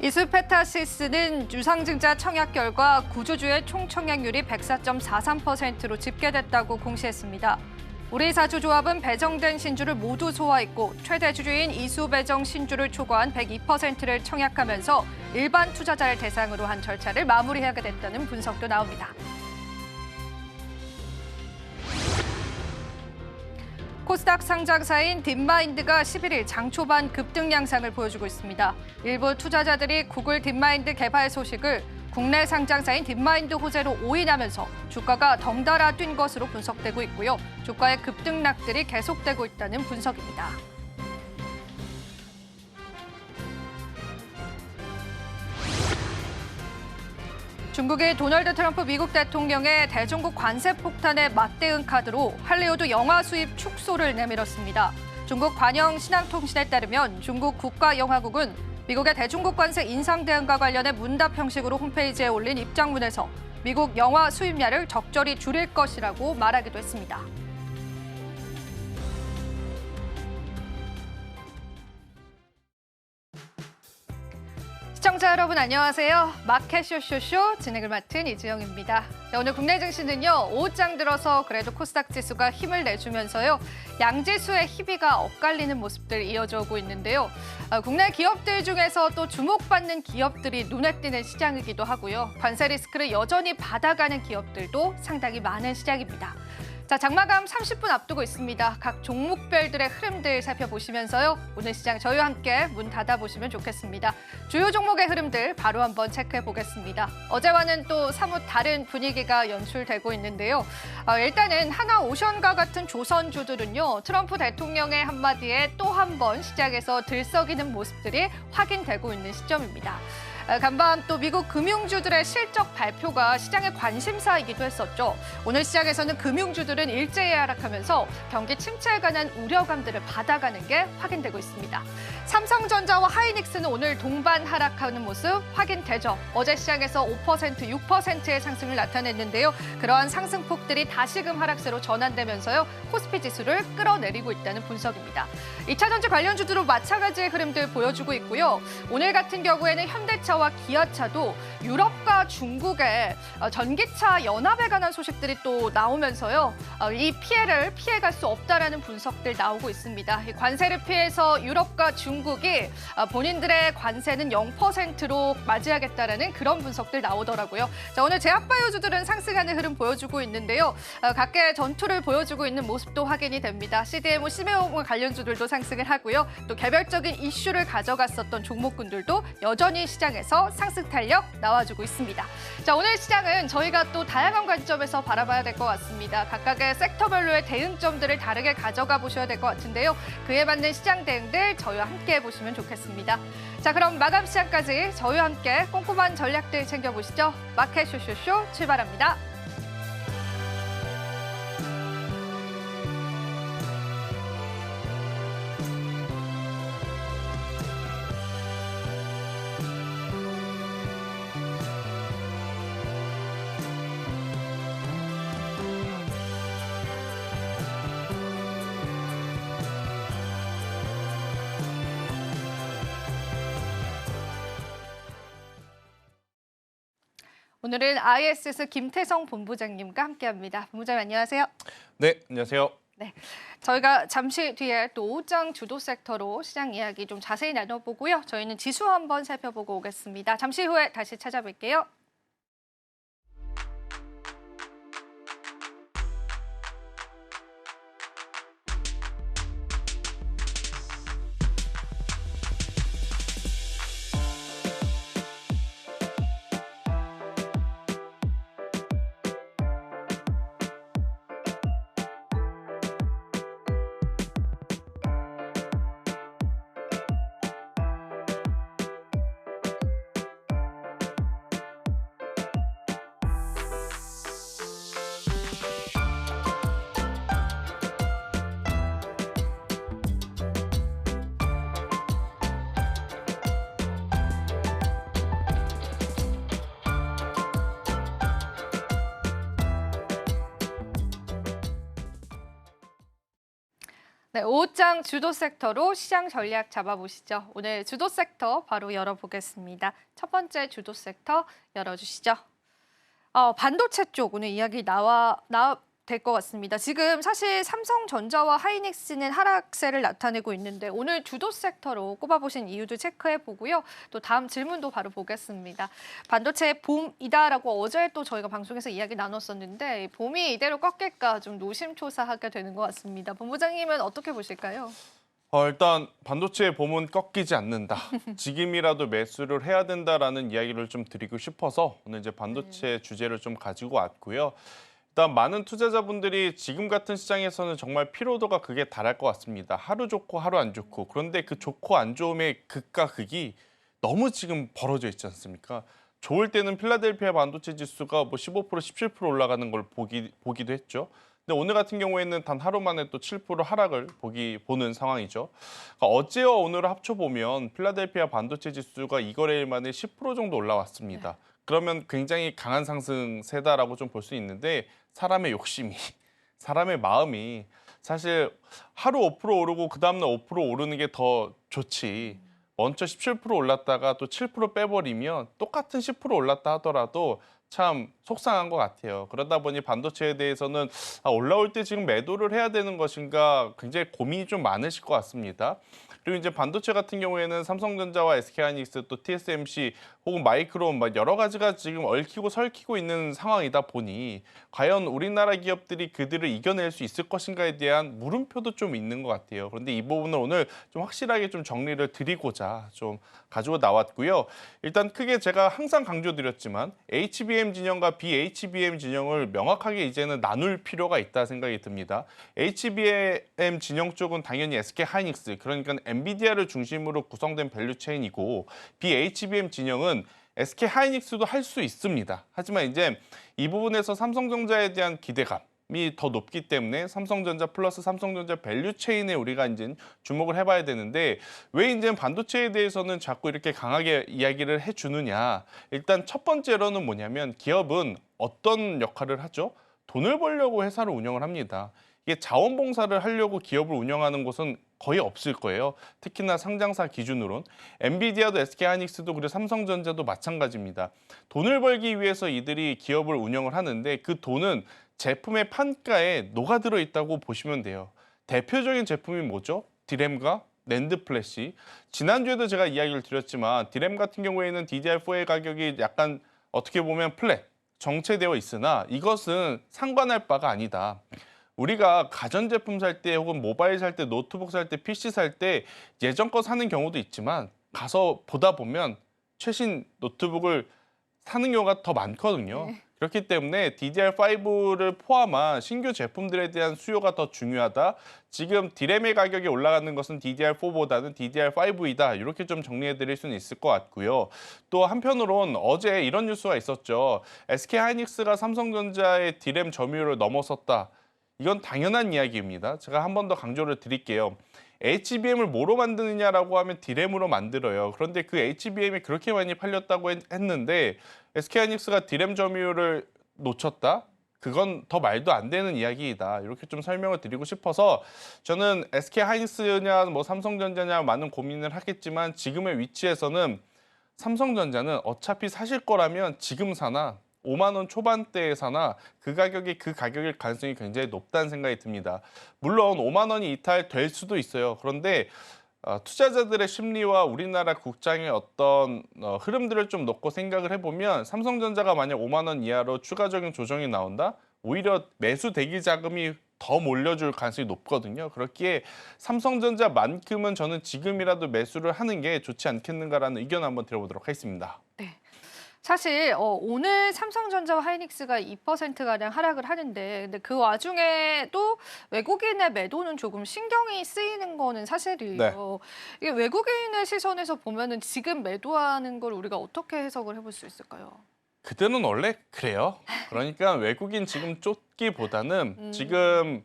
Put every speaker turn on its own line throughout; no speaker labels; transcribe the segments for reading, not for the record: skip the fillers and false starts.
이수페타시스는 유상증자 청약 결과 구주주의 총 청약률이 104.43%로 집계됐다고 공시했습니다. 우리사주조합은 배정된 신주를 모두 소화했고 최대 주주인 이수배정 신주를 초과한 102%를 청약하면서 일반 투자자를 대상으로 한 절차를 마무리하게 됐다는 분석도 나옵니다. 코스닥 상장사인 딥마인드가 11일 장 초반 급등 양상을 보여주고 있습니다. 일부 투자자들이 구글 딥마인드 개발 소식을 국내 상장사인 딥마인드 호재로 오인하면서 주가가 덩달아 뛴 것으로 분석되고 있고요. 주가의 급등락들이 계속되고 있다는 분석입니다. 중국의 도널드 트럼프 미국 대통령의 대중국 관세 폭탄에 맞대응 카드로 할리우드 영화 수입 축소를 내밀었습니다. 중국 관영 신앙통신에 따르면 중국 국가영화국은 미국의 대중국 관세 인상 대응과 관련해 문답 형식으로 홈페이지에 올린 입장문에서 미국 영화 수입량을 적절히 줄일 것이라고 말하기도 했습니다. 시청자 여러분 안녕하세요. 마켓 쇼쇼쇼 진행을 맡은 이지영입니다. 오늘 국내 증시는요. 오후장 들어서 그래도 코스닥 지수가 힘을 내주면서요. 양지수의 희비가 엇갈리는 모습들 이어져 오고 있는데요. 국내 기업들 중에서 또 주목받는 기업들이 눈에 띄는 시장이기도 하고요. 관세 리스크를 여전히 받아가는 기업들도 상당히 많은 시장입니다. 자, 장마감 30분 앞두고 있습니다. 각 종목별들의 흐름들 살펴보시면서요. 오늘 시장 저희와 함께 문 닫아보시면 좋겠습니다. 주요 종목의 흐름들 바로 한번 체크해 보겠습니다. 어제와는 또 사뭇 다른 분위기가 연출되고 있는데요. 일단은 하나오션과 같은 조선주들은요. 트럼프 대통령의 한마디에 또 한 번 시장에서 들썩이는 모습들이 확인되고 있는 시점입니다. 간밤 또 미국 금융주들의 실적 발표가 시장의 관심사이기도 했었죠. 오늘 시장에서는 금융주들은 일제히 하락하면서 경기 침체에 관한 우려감들을 받아가는 게 확인되고 있습니다. 삼성전자와 하이닉스는 오늘 동반 하락하는 모습 확인되죠. 어제 시장에서 5%, 6%의 상승을 나타냈는데요. 그러한 상승폭들이 다시금 하락세로 전환되면서요. 코스피 지수를 끌어내리고 있다는 분석입니다. 2차전지 관련주들도 마찬가지의 흐름들 보여주고 있고요. 오늘 같은 경우에는 현대차와 기아차도 유럽과 중국의 전기차 연합에 관한 소식들이 또 나오면서요. 이 피해를 피해갈 수 없다라는 분석들 나오고 있습니다. 관세를 피해서 유럽과 중국이 본인들의 관세는 0%로 맞이하겠다라는 그런 분석들 나오더라고요. 자, 오늘 제약바이오주들은 상승하는 흐름 보여주고 있는데요. 각계 전투를 보여주고 있는 모습도 확인이 됩니다. CDMO, CMO 관련주들도 상승을 하고요. 또 개별적인 이슈를 가져갔었던 종목군들도 여전히 시장에서 상승 탄력 나와주고 있습니다. 자, 오늘 시장은 저희가 또 다양한 관점에서 바라봐야 될 것 같습니다. 각각의 섹터별로의 대응점들을 다르게 가져가 보셔야 될 것 같은데요. 그에 맞는 시장 대응들 저희와 함께 해보시면 좋겠습니다. 자, 그럼 마감 시장까지 저희와 함께 꼼꼼한 전략들 챙겨보시죠. 마켓 쇼쇼쇼 출발합니다. 오늘은 ISS 김태성 본부장님과 함께합니다. 본부장님 안녕하세요.
네, 안녕하세요.
네, 저희가 잠시 뒤에 또 오후장 주도 섹터로 시장 이야기 좀 자세히 나눠보고요. 저희는 지수 한번 살펴보고 오겠습니다. 잠시 후에 다시 찾아뵐게요. 네, 5장 주도 섹터로 시장 전략 잡아보시죠. 오늘 주도 섹터 바로 열어보겠습니다. 첫 번째 주도 섹터 열어주시죠. 반도체 쪽 오늘 이야기 될 것 같습니다. 지금 사실 삼성전자와 하이닉스는 하락세를 나타내고 있는데 오늘 주도 섹터로 꼽아보신 이유도 체크해 보고요. 또 다음 질문도 바로 보겠습니다. 반도체 봄이다라고 어제 또 저희가 방송에서 이야기 나눴었는데 봄이 이대로 꺾일까 좀 노심초사하게 되는 것 같습니다. 본부장님은 어떻게 보실까요?
일단 반도체의 봄은 꺾이지 않는다. 지금이라도 매수를 해야 된다라는 이야기를 좀 드리고 싶어서 오늘 이제 반도체 주제를 좀 가지고 왔고요. 일단 많은 투자자분들이 지금 같은 시장에서는 정말 피로도가 극에 달할 것 같습니다. 하루 좋고 하루 안 좋고. 그런데 그 좋고 안 좋음의 극과 극이 너무 지금 벌어져 있지 않습니까? 좋을 때는 필라델피아 반도체 지수가 뭐 15%, 17% 올라가는 걸 보기도 했죠. 근데 오늘 같은 경우에는 단 하루 만에 또 7% 하락을 보는 상황이죠. 그러니까 어제와 오늘을 합쳐보면 필라델피아 반도체 지수가 이거래일 만에 10% 정도 올라왔습니다. 그러면 굉장히 강한 상승세다라고 좀 볼 수 있는데 사람의 욕심이, 사람의 마음이 사실 하루 5% 오르고 그 다음날 5% 오르는 게 더 좋지. 먼저 17% 올랐다가 또 7% 빼버리면 똑같은 10% 올랐다 하더라도 참 속상한 것 같아요. 그러다 보니 반도체에 대해서는 올라올 때 지금 매도를 해야 되는 것인가 굉장히 고민이 좀 많으실 것 같습니다. 그리고 이제 반도체 같은 경우에는 삼성전자와 SK하이닉스 또 TSMC 혹은 마이크론 막 여러 가지가 지금 얽히고 설키고 있는 상황이다 보니 과연 우리나라 기업들이 그들을 이겨낼 수 있을 것인가에 대한 물음표도 좀 있는 것 같아요. 그런데 이 부분을 오늘 좀 확실하게 좀 정리를 드리고자 좀 가지고 나왔고요. 일단 크게 제가 항상 강조드렸지만 HBM 진영과 BHBM 진영을 명확하게 이제는 나눌 필요가 있다 생각이 듭니다. HBM 진영 쪽은 당연히 SK하이닉스, 그러니까 엔비디아를 중심으로 구성된 밸류체인이고 BHBM 진영은 SK하이닉스도 할 수 있습니다. 하지만 이제 이 부분에서 삼성전자에 대한 기대감이 더 높기 때문에 삼성전자 플러스 삼성전자 밸류체인에 우리가 이제 주목을 해봐야 되는데 왜 이제 반도체에 대해서는 자꾸 이렇게 강하게 이야기를 해주느냐. 일단 첫 번째로는 뭐냐면 기업은 어떤 역할을 하죠? 돈을 벌려고 회사를 운영을 합니다. 이게 자원봉사를 하려고 기업을 운영하는 곳은 거의 없을 거예요. 특히나 상장사 기준으론. 엔비디아도 SK하이닉스도 그리고 삼성전자도 마찬가지입니다. 돈을 벌기 위해서 이들이 기업을 운영을 하는데 그 돈은 제품의 판가에 녹아들어 있다고 보시면 돼요. 대표적인 제품이 뭐죠? 디램과 낸드 플래시. 지난주에도 제가 이야기를 드렸지만 디램 같은 경우에는 DDR4의 가격이 약간 어떻게 보면 플랫, 정체되어 있으나 이것은 상관할 바가 아니다. 우리가 가전제품 살 때 혹은 모바일 살 때 노트북 살 때 PC 살 때 예전 거 사는 경우도 있지만 가서 보다 보면 최신 노트북을 사는 경우가 더 많거든요.
네.
그렇기 때문에 DDR5를 포함한 신규 제품들에 대한 수요가 더 중요하다. 지금 디램의 가격이 올라가는 것은 DDR4보다는 DDR5이다. 이렇게 좀 정리해 드릴 수는 있을 것 같고요. 또 한편으론 어제 이런 뉴스가 있었죠. SK하이닉스가 삼성전자의 디램 점유율을 넘어섰다. 이건 당연한 이야기입니다. 제가 한 번 더 강조를 드릴게요. HBM을 뭐로 만드느냐라고 하면 디램으로 만들어요. 그런데 그 HBM이 그렇게 많이 팔렸다고 했는데 SK하이닉스가 디램 점유율을 놓쳤다? 그건 더 말도 안 되는 이야기이다. 이렇게 좀 설명을 드리고 싶어서 저는 SK하이닉스냐 뭐 삼성전자냐 많은 고민을 하겠지만 지금의 위치에서는 삼성전자는 어차피 사실 거라면 지금 사나 5만 원 초반대에 사나 그 가격일 가능성이 굉장히 높다는 생각이 듭니다. 물론 5만 원이 이탈될 수도 있어요. 그런데 투자자들의 심리와 우리나라 국장의 어떤 흐름들을 좀 놓고 생각을 해보면 삼성전자가 만약 5만 원 이하로 추가적인 조정이 나온다? 오히려 매수 대기 자금이 더 몰려줄 가능성이 높거든요. 그렇기에 삼성전자만큼은 저는 지금이라도 매수를 하는 게 좋지 않겠는가라는 의견 한번 드려보도록 하겠습니다.
네. 사실 오늘 삼성전자와 하이닉스가 2%가량 하락을 하는데 근데 그 와중에도 외국인의 매도는 조금 신경이 쓰이는 거는 사실이에요. 이게 외국인의 시선에서 보면은 지금 매도하는 걸 우리가 어떻게 해석을 해볼 수 있을까요?
그때는 원래 그래요. 그러니까 외국인 지금 쫓기보다는 지금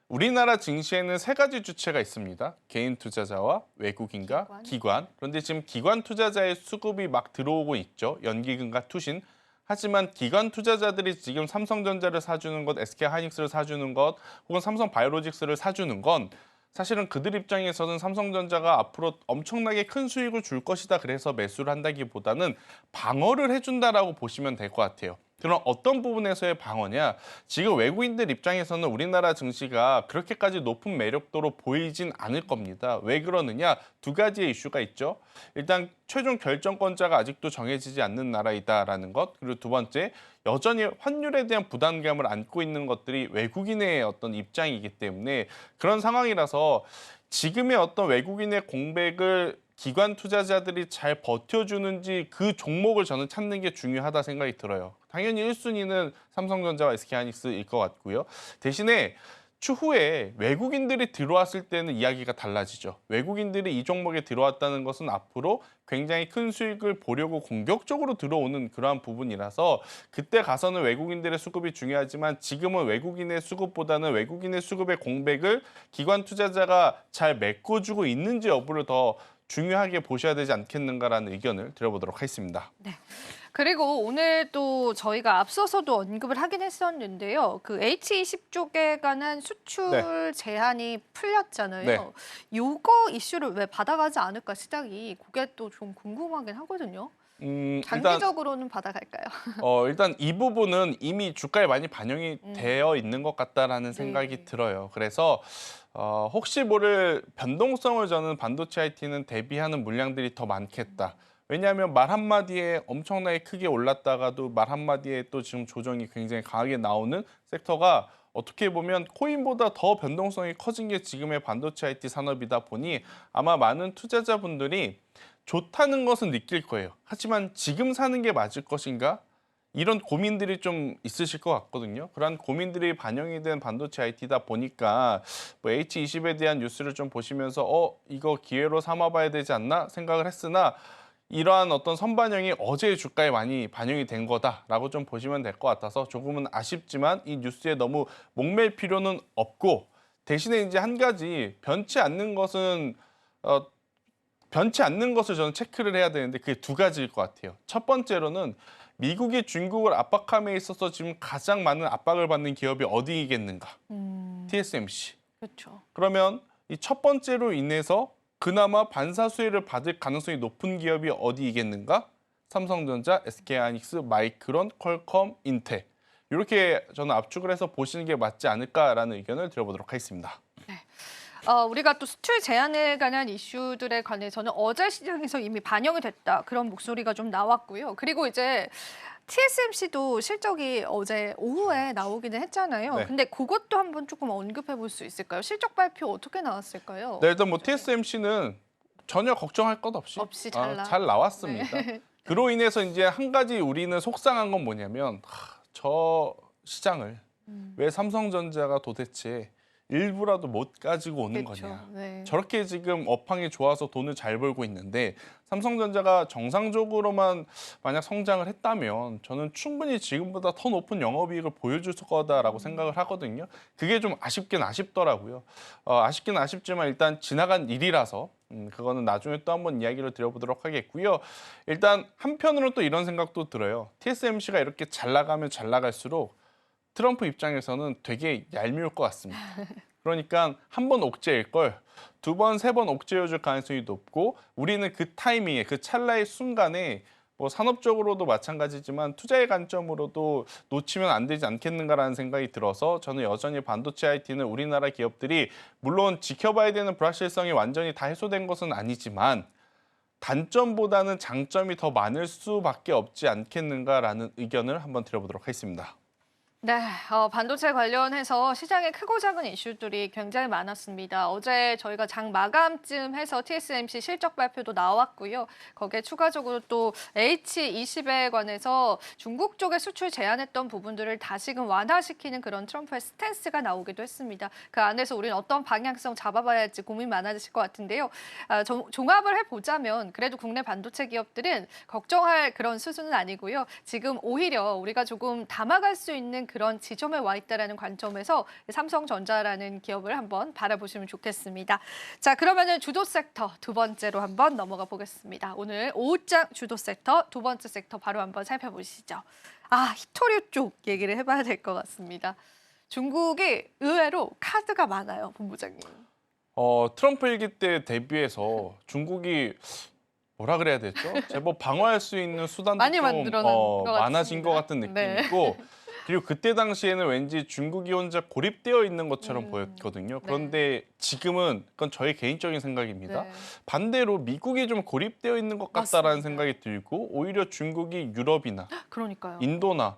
우리나라 증시에는 세 가지 주체가 있습니다. 개인 투자자와 외국인과 기관. 그런데 지금 기관 투자자의 수급이 막 들어오고 있죠. 연기금과 투신. 하지만 기관 투자자들이 지금 삼성전자를 사주는 것, SK하이닉스를 사주는 것, 혹은 삼성바이오로직스를 사주는 건 사실은 그들 입장에서는 삼성전자가 앞으로 엄청나게 큰 수익을 줄 것이다 그래서 매수를 한다기보다는 방어를 해준다라고 보시면 될 것 같아요. 그럼 어떤 부분에서의 방어냐? 지금 외국인들 입장에서는 우리나라 증시가 그렇게까지 높은 매력도로 보이진 않을 겁니다. 왜 그러느냐? 두 가지의 이슈가 있죠. 일단 최종 결정권자가 아직도 정해지지 않는 나라이다라는 것. 그리고 두 번째, 여전히 환율에 대한 부담감을 안고 있는 것들이 외국인의 어떤 입장이기 때문에 그런 상황이라서 지금의 어떤 외국인의 공백을 기관 투자자들이 잘 버텨주는지 그 종목을 저는 찾는 게 중요하다 생각이 들어요. 당연히 1순위는 삼성전자와 SK하이닉스일 것 같고요. 대신에 추후에 외국인들이 들어왔을 때는 이야기가 달라지죠. 외국인들이 이 종목에 들어왔다는 것은 앞으로 굉장히 큰 수익을 보려고 공격적으로 들어오는 그러한 부분이라서 그때 가서는 외국인들의 수급이 중요하지만 지금은 외국인의 수급보다는 외국인의 수급의 공백을 기관 투자자가 잘 메꿔주고 있는지 여부를 더 중요하게 보셔야 되지 않겠는가라는 의견을 드려보도록 하겠습니다.
네. 그리고 오늘 또 저희가 앞서서도 언급을 하긴 했었는데요. 그 H20 쪽에 관한 수출 제한이 풀렸잖아요.
네.
요거 이슈를 왜 받아가지 않을까 시장이 그게 또 좀 궁금하긴 하거든요.
일단
장기적으로는 받아갈까요?
일단 이 부분은 이미 주가에 많이 반영이 되어 있는 것 같다라는
네.
생각이 들어요. 그래서 혹시 모를 변동성을 저는 반도체 IT는 대비하는 물량들이 더 많겠다. 왜냐하면 말 한마디에 엄청나게 크게 올랐다가도 말 한마디에 또 지금 조정이 굉장히 강하게 나오는 섹터가 어떻게 보면 코인보다 더 변동성이 커진 게 지금의 반도체 IT 산업이다 보니 아마 많은 투자자분들이 좋다는 것은 느낄 거예요. 하지만 지금 사는 게 맞을 것인가? 이런 고민들이 좀 있으실 것 같거든요. 그런 고민들이 반영이 된 반도체 IT다 보니까 뭐 H20에 대한 뉴스를 좀 보시면서 이거 기회로 삼아봐야 되지 않나 생각을 했으나 이러한 어떤 선반영이 어제 주가에 많이 반영이 된 거다라고 좀 보시면 될 것 같아서 조금은 아쉽지만 이 뉴스에 너무 목맬 필요는 없고 대신에 이제 한 가지 변치 않는 것은 변치 않는 것을 저는 체크를 해야 되는데 그게 두 가지일 것 같아요. 첫 번째로는 미국이 중국을 압박함에 있어서 지금 가장 많은 압박을 받는 기업이 어디이겠는가? TSMC.
그렇죠.
그러면 이 첫 번째로 인해서 그나마 반사 수혜를 받을 가능성이 높은 기업이 어디이겠는가? 삼성전자, SK하이닉스, 마이크론, 퀄컴, 인텔. 이렇게 저는 압축을 해서 보시는 게 맞지 않을까라는 의견을 드려보도록 하겠습니다.
우리가 또 수출 제한에 관한 이슈들에 관해서는 어제 시장에서 이미 반영이 됐다. 그런 목소리가 좀 나왔고요. 그리고 이제 TSMC도 실적이 어제 오후에 나오기는 했잖아요.
네.
근데 그것도 한번 조금 언급해 볼 수 있을까요? 실적 발표 어떻게 나왔을까요?
네, 일단 뭐 TSMC는 전혀 걱정할 것 없이,
없이 잘
잘 나왔습니다.
네.
그로 인해서 이제 한 가지 우리는 속상한 건 뭐냐면 저 시장을 왜 삼성전자가 도대체 일부라도 못 가지고 오는
그렇죠.
거냐.
네.
저렇게 지금 업황이 좋아서 돈을 잘 벌고 있는데 삼성전자가 정상적으로만 만약 성장을 했다면 저는 충분히 지금보다 더 높은 영업이익을 보여줄 거다라고 생각을 하거든요. 그게 좀 아쉽긴 아쉽더라고요. 아쉽긴 아쉽지만 일단 지나간 일이라서 그거는 나중에 또 한번 이야기를 드려보도록 하겠고요. 일단 한편으로 또 이런 생각도 들어요. TSMC가 이렇게 잘 나가면 잘 나갈수록 트럼프 입장에서는 되게 얄미울 것 같습니다. 그러니까 한 번 옥죄일 걸 두 번, 세 번 옥죄어줄 가능성이 높고 우리는 그 타이밍에 그 찰나의 순간에 뭐 산업적으로도 마찬가지지만 투자의 관점으로도 놓치면 안 되지 않겠는가라는 생각이 들어서 저는 여전히 반도체 IT는 우리나라 기업들이 물론 지켜봐야 되는 불확실성이 완전히 다 해소된 것은 아니지만 단점보다는 장점이 더 많을 수밖에 없지 않겠는가라는 의견을 한번 드려보도록 하겠습니다.
네, 반도체 관련해서 시장에 크고 작은 이슈들이 굉장히 많았습니다. 어제 저희가 장 마감쯤 해서 TSMC 실적 발표도 나왔고요. 거기에 추가적으로 또 H20에 관해서 중국 쪽에 수출 제한했던 부분들을 다시금 완화시키는 그런 트럼프의 스탠스가 나오기도 했습니다. 그 안에서 우리는 어떤 방향성 잡아봐야 할지 고민 많아지실 것 같은데요. 종합을 해보자면 그래도 국내 반도체 기업들은 걱정할 그런 수준은 아니고요. 지금 오히려 우리가 조금 담아갈 수 있는 그런 지점에 와 있다라는 관점에서 삼성전자라는 기업을 한번 바라보시면 좋겠습니다. 자, 그러면은 주도 섹터 두 번째로 한번 넘어가 보겠습니다. 오늘 오후장 주도 섹터 두 번째 섹터 바로 한번 살펴보시죠. 히토류 쪽 얘기를 해봐야 될 것 같습니다. 중국이 의외로 카드가 많아요, 본부장님.
트럼프 일기 때 대비해서 중국이 뭐라 그래야 되죠? 제법 방어할 수 있는 수단도
많이
좀
만들어낸 것
많아진 것 같은
같습니다. 네.
느낌이고 그리고 그때 당시에는 왠지 중국이 혼자 고립되어 있는 것처럼 보였거든요.
네.
그런데 지금은 그건 저의 개인적인 생각입니다.
네.
반대로 미국이 좀 고립되어 있는 것 같다라는
맞습니다.
생각이 들고 오히려 중국이 유럽이나
그러니까요.
인도나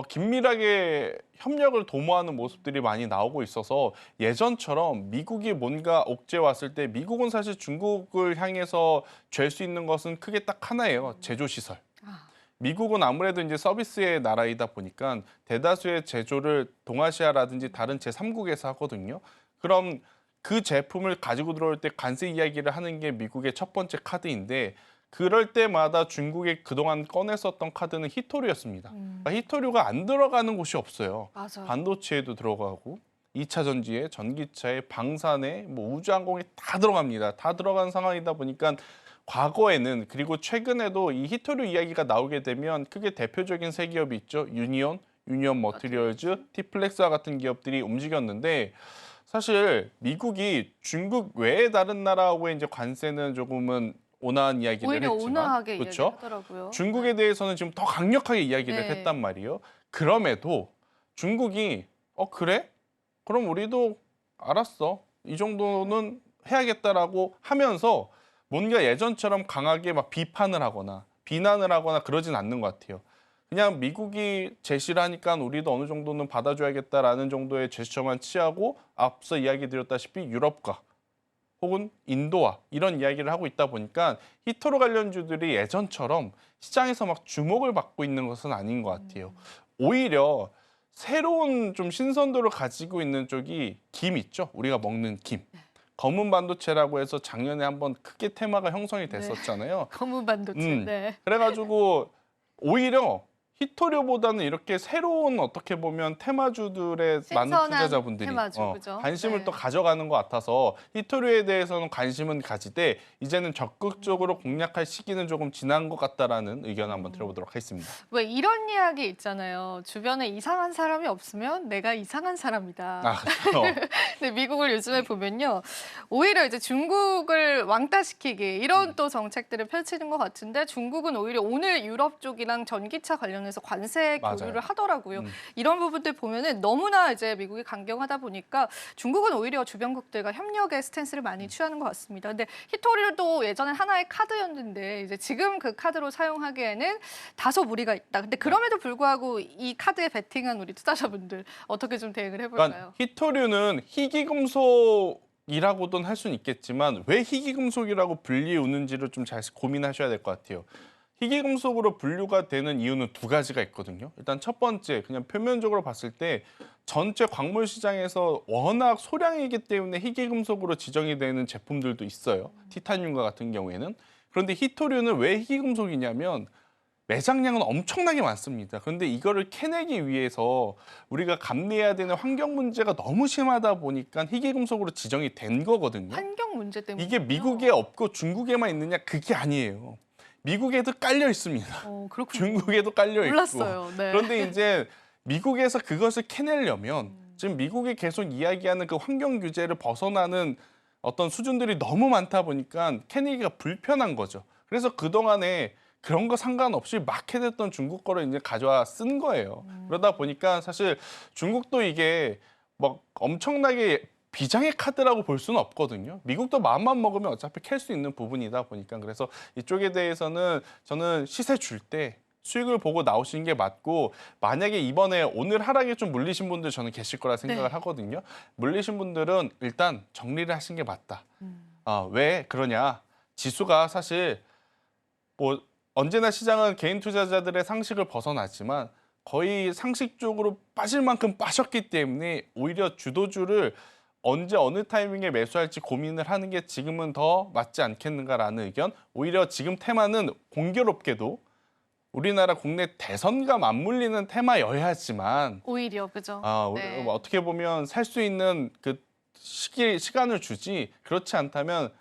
긴밀하게 협력을 도모하는 모습들이 많이 나오고 있어서 예전처럼 미국이 뭔가 옥죄 왔을 때 미국은 사실 중국을 향해서 잴 수 있는 것은 크게 딱 하나예요. 제조시설.
아,
미국은 아무래도 이제 서비스의 나라이다 보니까 대다수의 제조를 동아시아라든지 다른 제3국에서 하거든요. 그럼 그 제품을 가지고 들어올 때 관세 이야기를 하는 게 미국의 첫 번째 카드인데 그럴 때마다 중국이 그동안 꺼냈었던 카드는 히토류였습니다. 그러니까 히토류가 안 들어가는 곳이 없어요.
맞아요.
반도체에도 들어가고 2차 전지에 전기차에 방산에 뭐 우주항공에 다 들어갑니다. 다 들어간 상황이다 보니까 과거에는 그리고 최근에도 이 히토류 이야기가 나오게 되면 크게 대표적인 세 기업이 있죠. 유니온 머티리얼즈, 티플렉스와 같은 기업들이 움직였는데 사실 미국이 중국 외의 다른 나라하고의 이제 관세는 조금은 온화한 이야기를
오히려
했지만
온화하게
그렇죠.
이야기하더라고요.
중국에 대해서는 지금 더 강력하게 이야기를
네.
했단 말이에요. 그럼에도 중국이 그래? 그럼 우리도 알았어. 이 정도는 해야겠다라고 하면서 뭔가 예전처럼 강하게 막 비판을 하거나 비난을 하거나 그러진 않는 것 같아요. 그냥 미국이 제시를 하니까 우리도 어느 정도는 받아줘야겠다라는 정도의 제스처만 취하고 앞서 이야기 드렸다시피 유럽과 혹은 인도와 이런 이야기를 하고 있다 보니까 히토류 관련주들이 예전처럼 시장에서 막 주목을 받고 있는 것은 아닌 것 같아요. 오히려 새로운 좀 신선도를 가지고 있는 쪽이 김 있죠. 우리가 먹는 김. 검은 반도체라고 해서 작년에 한번 크게 테마가 형성이 됐었잖아요.
검은 반도체. 네.
그래가지고 오히려 히토류보다는 이렇게 새로운 어떻게 보면 테마주들의 많은
신선한
투자자분들이
테마주, 그죠?
관심을
네.
또 가져가는 것 같아서 히토류에 대해서는 관심은 가지되 이제는 적극적으로 공략할 시기는 조금 지난 것 같다라는 의견 한번 들어보도록 하겠습니다.
왜 이런 이야기 있잖아요. 주변에 이상한 사람이 없으면 내가 이상한 사람이다.
아, 그렇죠.
근데 미국을 요즘에 보면요. 오히려 이제 중국을 왕따시키기 이런 또 정책들을 펼치는 것 같은데 중국은 오히려 오늘 유럽 쪽이랑 전기차 관련해서 관세
맞아요.
교류를 하더라고요. 이런 부분들 보면은 너무나 이제 미국이 강경하다 보니까 중국은 오히려 주변국들과 협력의 스탠스를 많이 취하는 것 같습니다. 근데 히토리도 예전에 하나의 카드였는데 이제 지금 그 카드로 사용하기에는 다소 무리가 있다. 근데 그럼에도 불구하고 이 카드에 베팅한 우리 투자자분들 어떻게 좀 대응을 해볼까요?
그러니까 히토류는 희귀금속이라고는 할 수는 있겠지만 왜 희귀금속이라고 분리우는지를 좀 잘 고민하셔야 될 것 같아요. 희귀금속으로 분류가 되는 이유는 두 가지가 있거든요. 일단 첫 번째, 그냥 표면적으로 봤을 때 전체 광물 시장에서 워낙 소량이기 때문에 희귀금속으로 지정이 되는 제품들도 있어요. 티타늄과 같은 경우에는. 그런데 히토류는 왜 희귀금속이냐면 매장량은 엄청나게 많습니다. 그런데 이거를 캐내기 위해서 우리가 감내해야 되는 환경 문제가 너무 심하다 보니까 희귀금속으로 지정이 된 거거든요.
환경 문제 때문에
이게 미국에 없고 중국에만 있느냐? 그게 아니에요. 미국에도 깔려 있습니다.
그렇군요.
중국에도 깔려 있고.
몰랐어요. 네.
그런데 이제 미국에서 그것을 캐내려면 지금 미국이 계속 이야기하는 그 환경 규제를 벗어나는 어떤 수준들이 너무 많다 보니까 캐내기가 불편한 거죠. 그래서 그동안에 그런 거 상관없이 마켓했던 중국 거를 이제 가져와 쓴 거예요. 그러다 보니까 사실 중국도 이게 막 엄청나게 비장의 카드라고 볼 수는 없거든요. 미국도 마음만 먹으면 어차피 캘 수 있는 부분이다 보니까 그래서 이쪽에 대해서는 저는 시세 줄 때 수익을 보고 나오시는 게 맞고 만약에 이번에 오늘 하락에 좀 물리신 분들 저는 계실 거라 생각을
네.
하거든요. 물리신 분들은 일단 정리를 하신 게 맞다. 왜 그러냐? 지수가 사실 뭐 언제나 시장은 개인 투자자들의 상식을 벗어났지만 거의 상식적으로 빠질 만큼 빠졌기 때문에 오히려 주도주를 언제 어느 타이밍에 매수할지 고민을 하는 게 지금은 더 맞지 않겠는가라는 의견. 오히려 지금 테마는 공교롭게도 우리나라 국내 대선과 맞물리는 테마여야지만
오히려 그죠. 네.
어떻게 보면 살 수 있는 그 시간을 주지 그렇지 않다면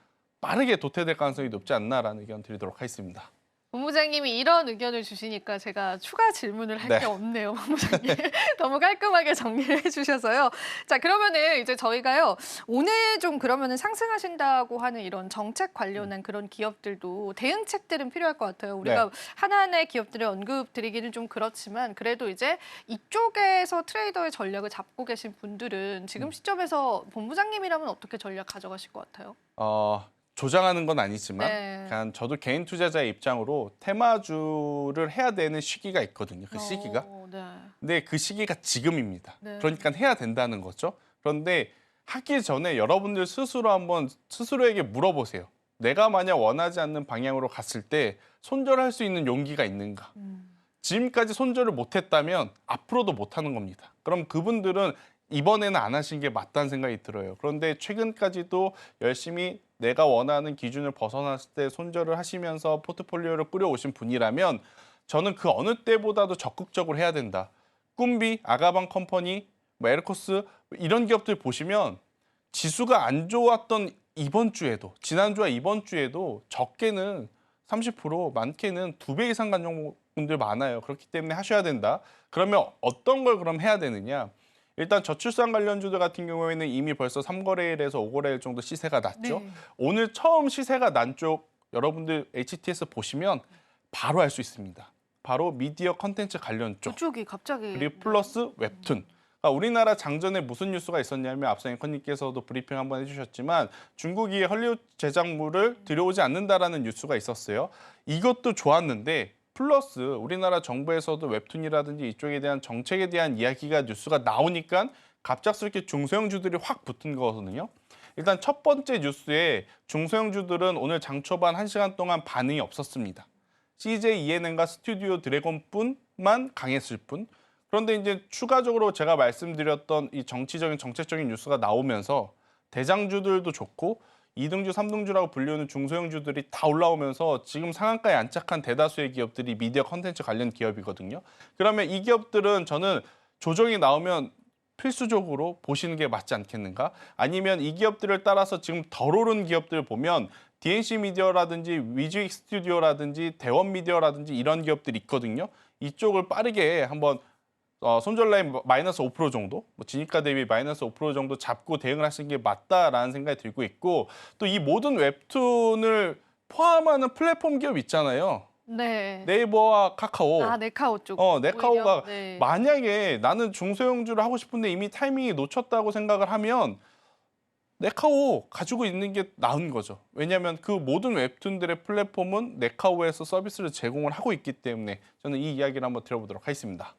빠르게 도태될 가능성이 높지 않나라는 의견 드리도록 하겠습니다.
본부장님이 이런 의견을 주시니까 제가 추가 질문을 할
네.
게 없네요, 본부장님. 너무 깔끔하게 정리를 해주셔서요. 자, 그러면은 이제 저희가요, 오늘 좀 그러면은 상승하신다고 하는 이런 정책 관련한 그런 기업들도 대응책들은 필요할 것 같아요. 우리가 하나하나의 기업들을 언급드리기는 좀 그렇지만 그래도 이제 이쪽에서 트레이더의 전략을 잡고 계신 분들은 지금 시점에서 본부장님이라면 어떻게 전략 가져가실 것 같아요?
조장하는 건 아니지만
네.
그냥 저도 개인 투자자의 입장으로 테마주를 해야 되는 시기가 있거든요. 그 시기가.
네.
근데 그 시기가 지금입니다.
네.
그러니까 해야 된다는 거죠. 그런데 하기 전에 여러분들 스스로 한번 스스로에게 물어보세요. 내가 만약 원하지 않는 방향으로 갔을 때 손절할 수 있는 용기가 있는가? 지금까지 손절을 못했다면 앞으로도 못하는 겁니다. 그럼 그분들은 이번에는 안 하신 게 맞다는 생각이 들어요. 그런데 최근까지도 열심히 내가 원하는 기준을 벗어났을 때 손절을 하시면서 포트폴리오를 꾸려오신 분이라면 저는 그 어느 때보다도 적극적으로 해야 된다. 꿈비, 아가방 컴퍼니, 에르코스 이런 기업들 보시면 지수가 안 좋았던 이번 주에도 지난주와 이번 주에도 적게는 30% 많게는 2배 이상 간 종목분들 많아요. 그렇기 때문에 하셔야 된다. 그러면 어떤 걸 그럼 해야 되느냐? 일단 저출산 관련주들 같은 경우에는 이미 벌써 3거래일에서 5거래일 정도 시세가 났죠.
네.
오늘 처음 시세가 난 쪽 여러분들 HTS 보시면 바로 알 수 있습니다. 바로 미디어 컨텐츠 관련 쪽.
그쪽이 갑자기
그리고 플러스 웹툰. 그러니까 우리나라 장전에 무슨 뉴스가 있었냐면 앞서 앵커님께서도 브리핑 한번 해주셨지만 중국이 헐리우드 제작물을 들여오지 않는다라는 뉴스가 있었어요. 이것도 좋았는데 플러스 우리나라 정부에서도 웹툰이라든지 이쪽에 대한 정책에 대한 이야기가 뉴스가 나오니까 갑작스럽게 중소형주들이 확 붙은 거거든요. 일단 첫 번째 뉴스에 중소형주들은 오늘 장 초반 1시간 동안 반응이 없었습니다. CJ ENM과 스튜디오 드래곤뿐만 강했을 뿐. 그런데 이제 추가적으로 제가 말씀드렸던 이 정치적인 정책적인 뉴스가 나오면서 대장주들도 좋고 2등주, 3등주라고 불리우는 중소형주들이 다 올라오면서 지금 상한가에 안착한 대다수의 기업들이 미디어 컨텐츠 관련 기업이거든요. 그러면 이 기업들은 저는 조정이 나오면 필수적으로 보시는 게 맞지 않겠는가? 아니면 이 기업들을 따라서 지금 덜 오른 기업들 보면 DNC 미디어라든지 위즈익 스튜디오라든지 대원 미디어라든지 이런 기업들이 있거든요. 이쪽을 빠르게 한번 손절 라인 마이너스 5% 정도, 진입가 대비 마이너스 5% 정도 잡고 대응을 하시는 게 맞다라는 생각이 들고 있고 또 이 모든 웹툰을 포함하는 플랫폼 기업 있잖아요.
네.
네이버와 카카오.
네카오 쪽.
네카오가
오히려, 네.
만약에 나는 중소형주를 하고 싶은데 이미 타이밍이 놓쳤다고 생각을 하면 네카오 가지고 있는 게 나은 거죠. 왜냐하면 그 모든 웹툰들의 플랫폼은 네카오에서 서비스를 제공을 하고 있기 때문에 저는 이 이야기를 한번 드려보도록 하겠습니다.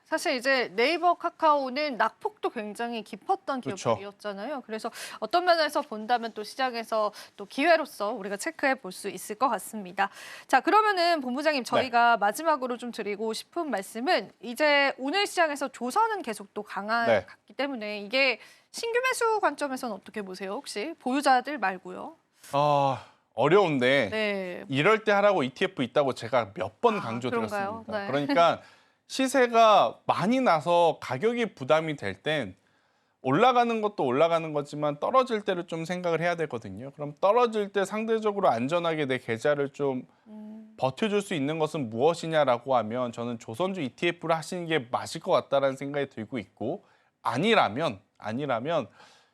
사실 이제 네이버, 카카오는 낙폭도 굉장히 깊었던
그렇죠.
기업들이었잖아요. 그래서 어떤 면에서 본다면 또 시장에서 또 기회로서 우리가 체크해 볼 수 있을 것 같습니다. 자, 그러면은 본부장님 저희가 마지막으로 좀 드리고 싶은 말씀은 이제 오늘 시장에서 조선은 계속 또 강하기 때문에 이게 신규 매수 관점에서는 어떻게 보세요? 혹시 보유자들 말고요.
어려운데
네.
이럴 때 하라고 ETF 있다고 제가 몇 번 강조드렸습니다.
그런가요? 네.
그러니까 시세가 많이 나서 가격이 부담이 될 땐 올라가는 것도 올라가는 거지만 떨어질 때를 좀 생각을 해야 되거든요. 그럼 떨어질 때 상대적으로 안전하게 내 계좌를 좀 버텨줄 수 있는 것은 무엇이냐라고 하면 저는 조선주 ETF를 하시는 게 맞을 것 같다라는 생각이 들고 있고 아니라면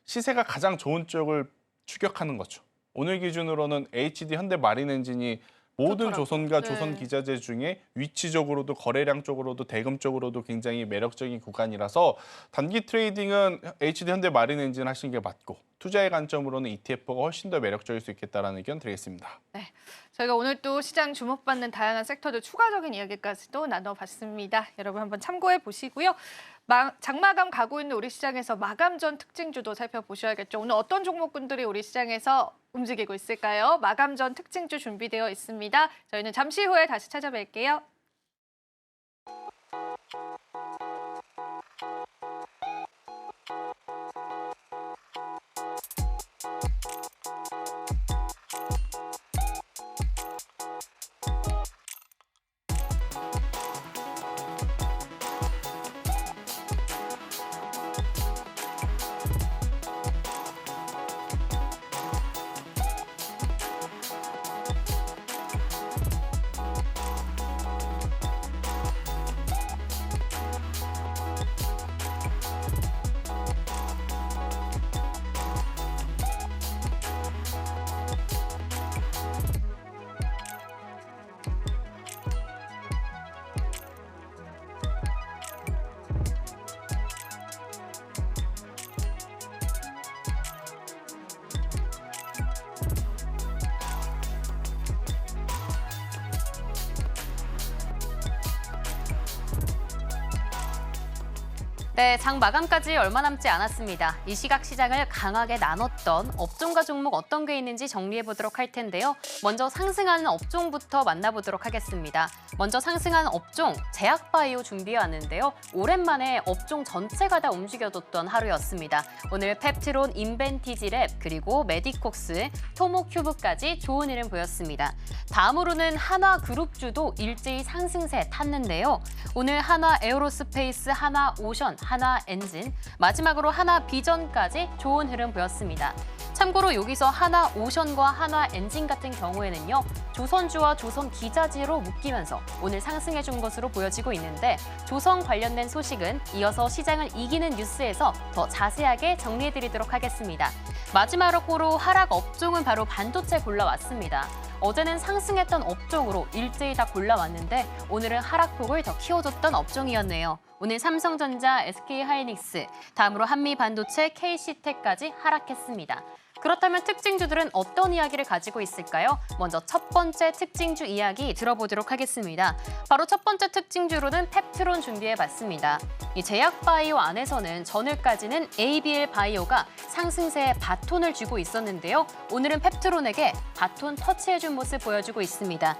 시세가 가장 좋은 쪽을 추격하는 거죠. 오늘 기준으로는 HD 현대마린엔진이 모든
좋더라고요.
조선과
네.
조선 기자재 중에 위치적으로도 거래량 쪽으로도 대금 쪽으로도 굉장히 매력적인 구간이라서 단기 트레이딩은 HD 현대마린엔진 하시는 게 맞고 투자의 관점으로는 ETF가 훨씬 더 매력적일 수 있겠다라는 의견 드리겠습니다.
저희가 오늘 또 시장 주목받는 다양한 섹터들 추가적인 이야기까지도 나눠봤습니다. 여러분 한번 참고해 보시고요. 장마감 가고 있는 우리 시장에서 마감 전 특징주도 살펴보셔야겠죠. 오늘 어떤 종목군들이 우리 시장에서 움직이고 있을까요? 마감 전 특징주 준비되어 있습니다. 저희는 잠시 후에 다시 찾아뵐게요.
네, 장 마감까지 얼마 남지 않았습니다. 이 시각 시장을 강하게 나눴던 업종과 종목 어떤 게 있는지 정리해보도록 할 텐데요. 먼저 상승하는 업종부터 만나보도록 하겠습니다. 먼저 상승하는 업종, 제약바이오 준비해왔는데요. 오랜만에 업종 전체가 다 움직여줬던 하루였습니다. 오늘 펩트론, 인벤티지랩, 그리고 메디콕스, 토모큐브까지 좋은 흐름 보였습니다. 다음으로는 한화그룹주도 일제히 상승세 탔는데요. 오늘 한화에어로스페이스, 한화오션, 한화엔진, 마지막으로 한화비전까지 좋은 흐름 보였습니다. 참고로 여기서 한화오션과 한화엔진 같은 경우에는요. 조선주와 조선기자재로 묶이면서 오늘 상승해준 것으로 보여지고 있는데 조선 관련된 소식은 이어서 시장을 이기는 뉴스에서 더 자세하게 정리해드리도록 하겠습니다. 마지막으로 하락 업종은 바로 반도체 골라왔습니다. 어제는 상승했던 업종으로 일제히 다 골라왔는데 오늘은 하락폭을 더 키워줬던 업종이었네요. 오늘 삼성전자, SK하이닉스, 다음으로 한미반도체, KC텍까지 하락했습니다. 그렇다면 특징주들은 어떤 이야기를 가지고 있을까요? 먼저 첫 번째 특징주 이야기 들어보도록 하겠습니다. 바로 첫 번째 특징주로는 펩트론 준비해봤습니다. 이 제약바이오 안에서는 전일까지는 ABL 바이오가 상승세에 바톤을 쥐고 있었는데요. 오늘은 펩트론에게 바톤 터치해준 모습 보여주고 있습니다.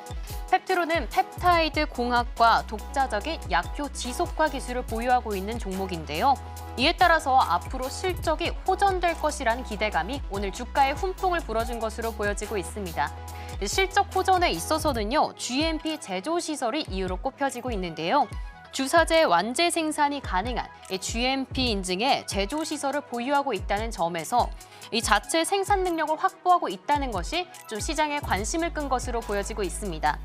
펩트론은 펩타이드 공학과 독자적인 약효 지속화 기술을 보유하고 있는 종목인데요. 이에 따라서 앞으로 실적이 호전될 것이라는 기대감이 오늘 주가에 훈풍을 불어준 것으로 보여지고 있습니다. 실적 호전에 있어서는요, GMP 제조시설이 이유로 꼽혀지고 있는데요. 주사제 완제 생산이 가능한 GMP 인증의 제조시설을 보유하고 있다는 점에서 이 자체 생산 능력을 확보하고 있다는 것이 좀 시장에 관심을 끈 것으로 보여지고 있습니다.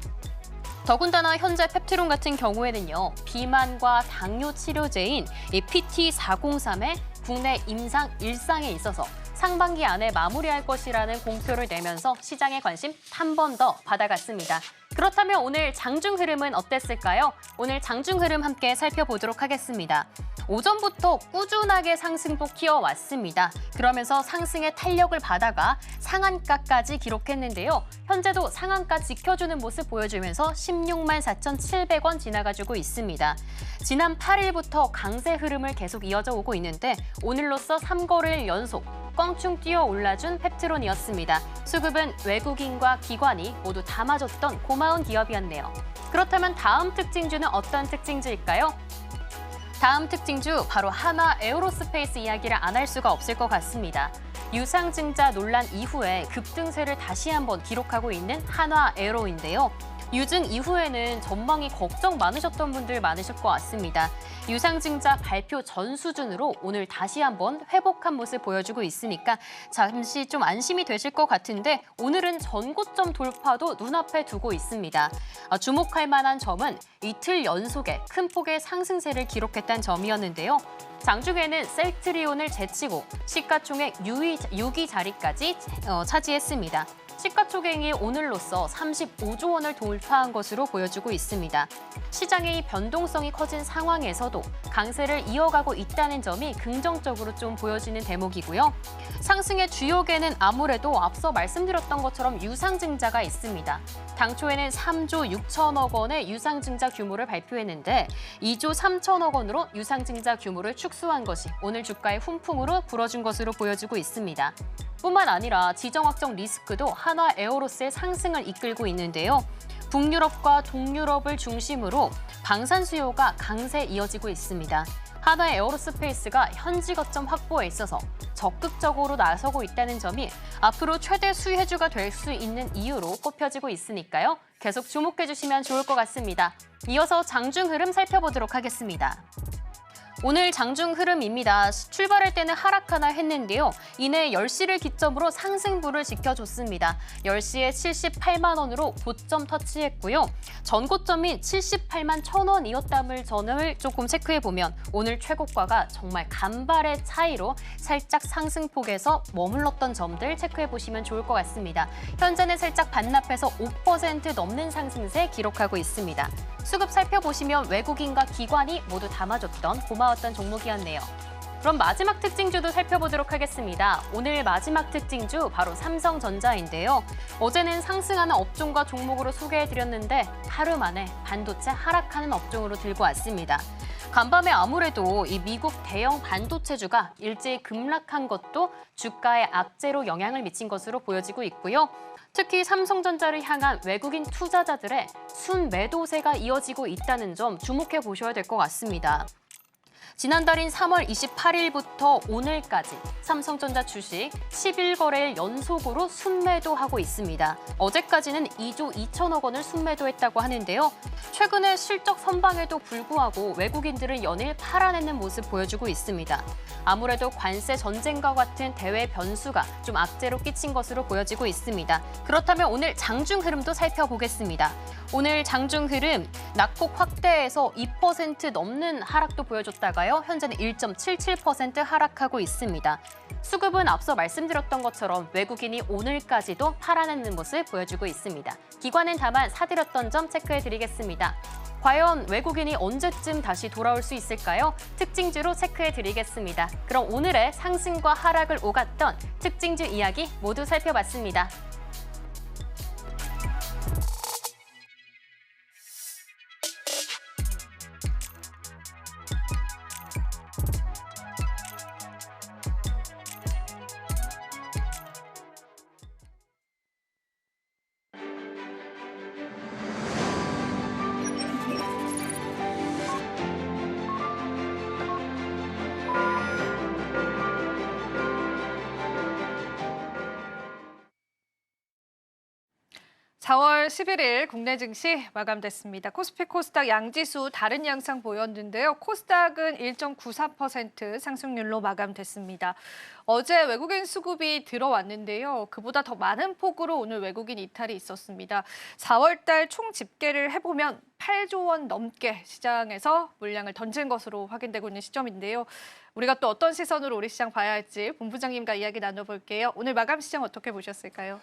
더군다나 현재 펩트론 같은 경우에는요, 비만과 당뇨 치료제인 이 PT403의 국내 임상 1상에 있어서 상반기 안에 마무리할 것이라는 공표를 내면서 시장의 관심 한 번 더 받아갔습니다. 그렇다면 오늘 장중 흐름은 어땠을까요? 오늘 장중 흐름 함께 살펴보도록 하겠습니다. 오전부터 꾸준하게 상승폭 키워왔습니다. 그러면서 상승의 탄력을 받아가 상한가까지 기록했는데요. 현재도 상한가 지켜주는 모습 보여주면서 16만 4,700원 지나가지고 있습니다. 지난 8일부터 강세 흐름을 계속 이어져 오고 있는데 오늘로써 3거래일 연속 껑충 뛰어 올라준 펩트론이었습니다. 수급은 외국인과 기관이 모두 담아줬던 고마운 기업이었네요. 그렇다면 다음 특징주는 어떤 특징주일까요? 다음 특징주 바로 한화에어로스페이스 이야기를 안 할 수가 없을 것 같습니다. 유상증자 논란 이후에 급등세를 다시 한번 기록하고 있는 한화에어로인데요. 유증 이후에는 전망이 걱정 많으셨던 분들 많으실 것 같습니다. 유상증자 발표 전 수준으로 오늘 다시 한번 회복한 모습 보여주고 있으니까 잠시 좀 안심이 되실 것 같은데 오늘은 전고점 돌파도 눈앞에 두고 있습니다. 주목할 만한 점은 이틀 연속에 큰 폭의 상승세를 기록했다는 점이었는데요. 장중에는 셀트리온을 제치고 시가총액 6위 자리까지 차지했습니다. 시가총액이 오늘로써 35조 원을 돌파한 것으로 보여주고 있습니다. 시장의 변동성이 커진 상황에서도 강세를 이어가고 있다는 점이 긍정적으로 좀 보여지는 대목이고요. 상승의 주요계는 아무래도 앞서 말씀드렸던 것처럼 유상증자가 있습니다. 당초에는 3조 6천억 원의 유상증자 규모를 발표했는데 2조 3천억 원으로 유상증자 규모를 축소한 것이 오늘 주가에 훈풍으로 불어준 것으로 보여지고 있습니다. 뿐만 아니라 지정학적 리스크도 한화에어로스의 상승을 이끌고 있는데요. 북유럽과 동유럽을 중심으로 방산 수요가 강세 이어지고 있습니다. 한화에어로스페이스가 현지 거점 확보에 있어서 적극적으로 나서고 있다는 점이 앞으로 최대 수혜주가 될 수 있는 이유로 꼽혀지고 있으니까요. 계속 주목해 주시면 좋을 것 같습니다. 이어서 장중 흐름 살펴보도록 하겠습니다. 오늘 장중 흐름입니다. 출발할 때는 하락하나 했는데요. 이내 10시를 기점으로 상승부를 지켜줬습니다. 10시에 78만 원으로 고점 터치했고요. 전고점이 78만 1,000원이었다는 점을 조금 체크해보면 오늘 최고가가 정말 간발의 차이로 살짝 상승폭에서 머물렀던 점들 체크해보시면 좋을 것 같습니다. 현재는 살짝 반납해서 5% 넘는 상승세 기록하고 있습니다. 수급 살펴보시면 외국인과 기관이 모두 담아줬던 고마웠던 종목이었네요. 그럼 마지막 특징주도 살펴보도록 하겠습니다. 오늘 마지막 특징주 바로 삼성전자인데요. 어제는 상승하는 업종과 종목으로 소개해드렸는데 하루 만에 반도체 하락하는 업종으로 들고 왔습니다. 간밤에 아무래도 이 미국 대형 반도체주가 일제히 급락한 것도 주가에 악재로 영향을 미친 것으로 보여지고 있고요. 특히 삼성전자를 향한 외국인 투자자들의 순매도세가 이어지고 있다는 점 주목해 보셔야 될 것 같습니다. 지난달인 3월 28일부터 오늘까지 삼성전자 주식 11거래일 연속으로 순매도하고 있습니다. 어제까지는 2조 2천억 원을 순매도했다고 하는데요. 최근에 실적 선방에도 불구하고 외국인들은 연일 팔아내는 모습 보여주고 있습니다. 아무래도 관세 전쟁과 같은 대외 변수가 좀 악재로 끼친 것으로 보여지고 있습니다. 그렇다면 오늘 장중 흐름도 살펴보겠습니다. 오늘 장중 흐름 낙폭 확대해서 2% 넘는 하락도 보여줬다가요. 현재는 1.77% 하락하고 있습니다. 수급은 앞서 말씀드렸던 것처럼 외국인이 오늘까지도 팔아내는 모습 보여주고 있습니다. 기관은 다만 사들였던 점 체크해드리겠습니다. 과연 외국인이 언제쯤 다시 돌아올 수 있을까요? 특징주로 체크해드리겠습니다. 그럼 오늘의 상승과 하락을 오갔던 특징주 이야기 모두 살펴봤습니다.
사 월 11일 국내 증시 마감됐습니다. 코스피 코스닥 양지수 다른 양상 보였는데요. 코스닥은 1.94% 상승률로 마감됐습니다. 어제 외국인 수급이 들어왔는데요. 그보다 더 많은 폭으로 오늘 외국인 이탈이 있었습니다. 4월 달 총 집계를 해보면 8조 원 넘게 시장에서 물량을 던진 것으로 확인되고 있는 시점인데요. 우리가 또 어떤 시선으로 우리 시장 봐야 할지 본부장님과 이야기 나눠볼게요. 오늘 마감 시장 어떻게 보셨을까요?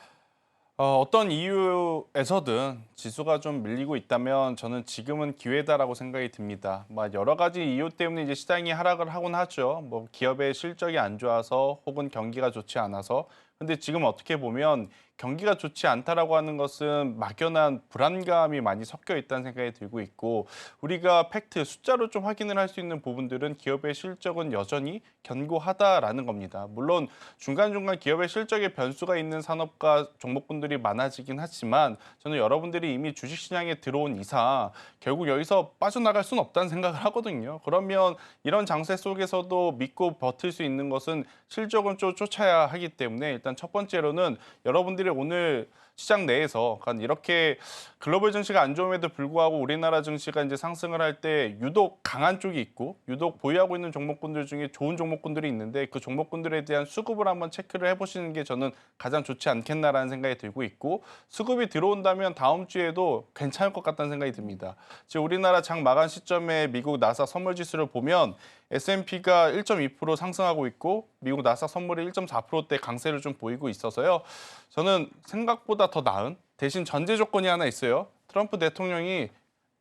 어떤 이유에서든 지수가 좀 밀리고 있다면 저는 지금은 기회다라고 생각이 듭니다. 여러 가지 이유 때문에 이제 시장이 하락을 하곤 하죠. 기업의 실적이 안 좋아서 혹은 경기가 좋지 않아서. 근데 지금 어떻게 보면 경기가 좋지 않다라고 하는 것은 막연한 불안감이 많이 섞여 있다는 생각이 들고 있고 우리가 팩트, 숫자로 좀 확인을 할 수 있는 부분들은 기업의 실적은 여전히 견고하다라는 겁니다. 물론 중간중간 기업의 실적에 변수가 있는 산업과 종목군들이 많아지긴 하지만 저는 여러분들이 이미 주식시장에 들어온 이상 결국 여기서 빠져나갈 수는 없다는 생각을 하거든요. 그러면 이런 장세 속에서도 믿고 버틸 수 있는 것은 실적은 좀 쫓아야 하기 때문에 일단 첫 번째로는 여러분들이 오늘 시장 내에서 이렇게 글로벌 증시가 안 좋음에도 불구하고 우리나라 증시가 이제 상승을 할 때 유독 강한 쪽이 있고 유독 보유하고 있는 종목군들 중에 좋은 종목군들이 있는데 그 종목군들에 대한 수급을 한번 체크를 해보시는 게 저는 가장 좋지 않겠나라는 생각이 들고 있고 수급이 들어온다면 다음 주에도 괜찮을 것 같다는 생각이 듭니다. 지금 우리나라 장 마감 시점에 미국 나스닥 선물 지수를 보면 S&P가 1.2% 상승하고 있고 미국 나스닥 선물이 1.4%대 강세를 좀 보이고 있어서요. 저는 생각보다 더 나은 대신 전제 조건이 하나 있어요. 트럼프 대통령이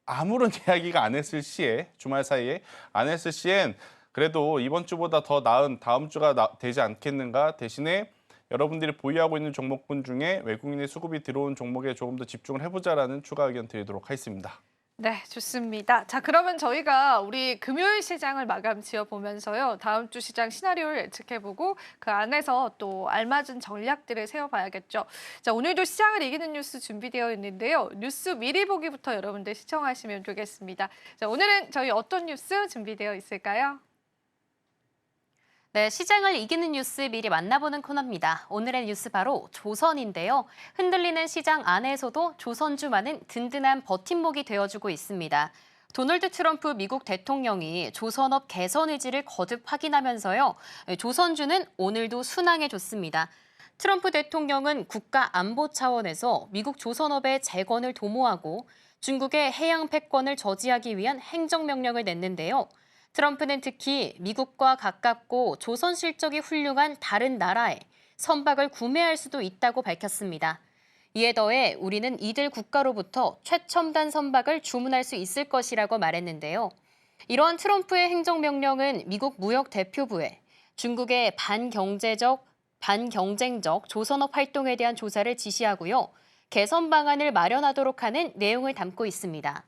아무런 이야기가 안 했을 시에 주말 사이에 안 했을 시엔 그래도 이번 주보다 더 나은 다음 주가 되지 않겠는가. 대신에 여러분들이 보유하고 있는 종목군 중에 외국인의 수급이 들어온 종목에 조금 더 집중을 해보자라는 추가 의견 드리도록 하겠습니다.
네, 좋습니다. 자, 그러면 저희가 우리 금요일 시장을 마감 지어보면서요. 다음 주 시장 시나리오를 예측해보고 그 안에서 또 알맞은 전략들을 세워봐야겠죠. 자, 오늘도 시장을 이기는 뉴스 준비되어 있는데요. 뉴스 미리 보기부터 여러분들 시청하시면 되겠습니다. 자, 오늘은 저희 어떤 뉴스 준비되어 있을까요?
네, 시장을 이기는 뉴스 미리 만나보는 코너입니다. 오늘의 뉴스 바로 조선인데요. 흔들리는 시장 안에서도 조선주만은 든든한 버팀목이 되어주고 있습니다. 도널드 트럼프 미국 대통령이 조선업 개선 의지를 거듭 확인하면서요. 조선주는 오늘도 순항해줬습니다. 트럼프 대통령은 국가 안보 차원에서 미국 조선업의 재건을 도모하고 중국의 해양 패권을 저지하기 위한 행정명령을 냈는데요. 트럼프는 특히 미국과 가깝고 조선 실적이 훌륭한 다른 나라에 선박을 구매할 수도 있다고 밝혔습니다. 이에 더해 우리는 이들 국가로부터 최첨단 선박을 주문할 수 있을 것이라고 말했는데요. 이러한 트럼프의 행정명령은 미국 무역대표부에 중국의 반경쟁적 조선업 활동에 대한 조사를 지시하고요. 개선 방안을 마련하도록 하는 내용을 담고 있습니다.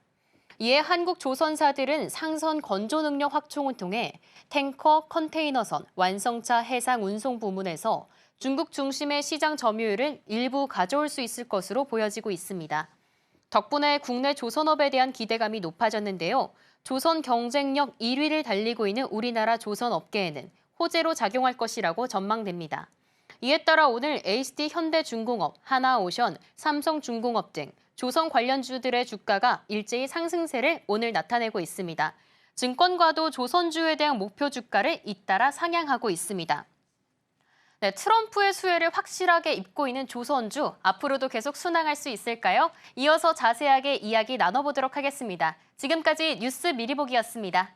이에 한국 조선사들은 상선 건조 능력 확충을 통해 탱커, 컨테이너선, 완성차 해상 운송 부문에서 중국 중심의 시장 점유율을 일부 가져올 수 있을 것으로 보여지고 있습니다. 덕분에 국내 조선업에 대한 기대감이 높아졌는데요. 조선 경쟁력 1위를 달리고 있는 우리나라 조선업계에는 호재로 작용할 것이라고 전망됩니다. 이에 따라 오늘 HD 현대중공업, 하나오션, 삼성중공업 등 조선 관련주들의 주가가 일제히 상승세를 오늘 나타내고 있습니다. 증권가도 조선주에 대한 목표 주가를 잇따라 상향하고 있습니다. 네, 트럼프의 수혜를 확실하게 입고 있는 조선주, 앞으로도 계속 순항할 수 있을까요? 이어서 자세하게 이야기 나눠보도록 하겠습니다. 지금까지 뉴스 미리보기였습니다.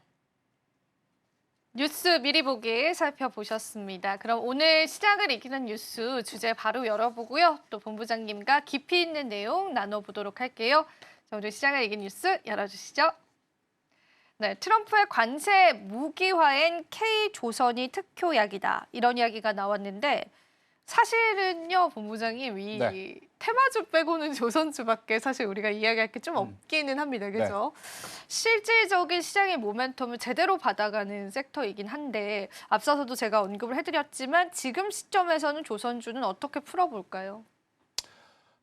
뉴스 미리 보기 살펴보셨습니다. 그럼 오늘 시장을 이기는 뉴스 주제 바로 열어보고요. 또 본부장님과 깊이 있는 내용 나눠보도록 할게요. 자, 오늘 시장을 이긴 뉴스 열어주시죠. 네, 트럼프의 관세 무기화엔 K조선이 특효약이다. 이런 이야기가 나왔는데 사실은요, 본부장님, 이
네.
테마주 빼고는 조선주밖에 사실 우리가 이야기할 게 좀 없기는 합니다. 그죠? 실질적인 시장의 모멘텀을 제대로 받아가는 섹터이긴 한데 앞서서도 제가 언급을 해드렸지만 지금 시점에서는 조선주는 어떻게 풀어볼까요?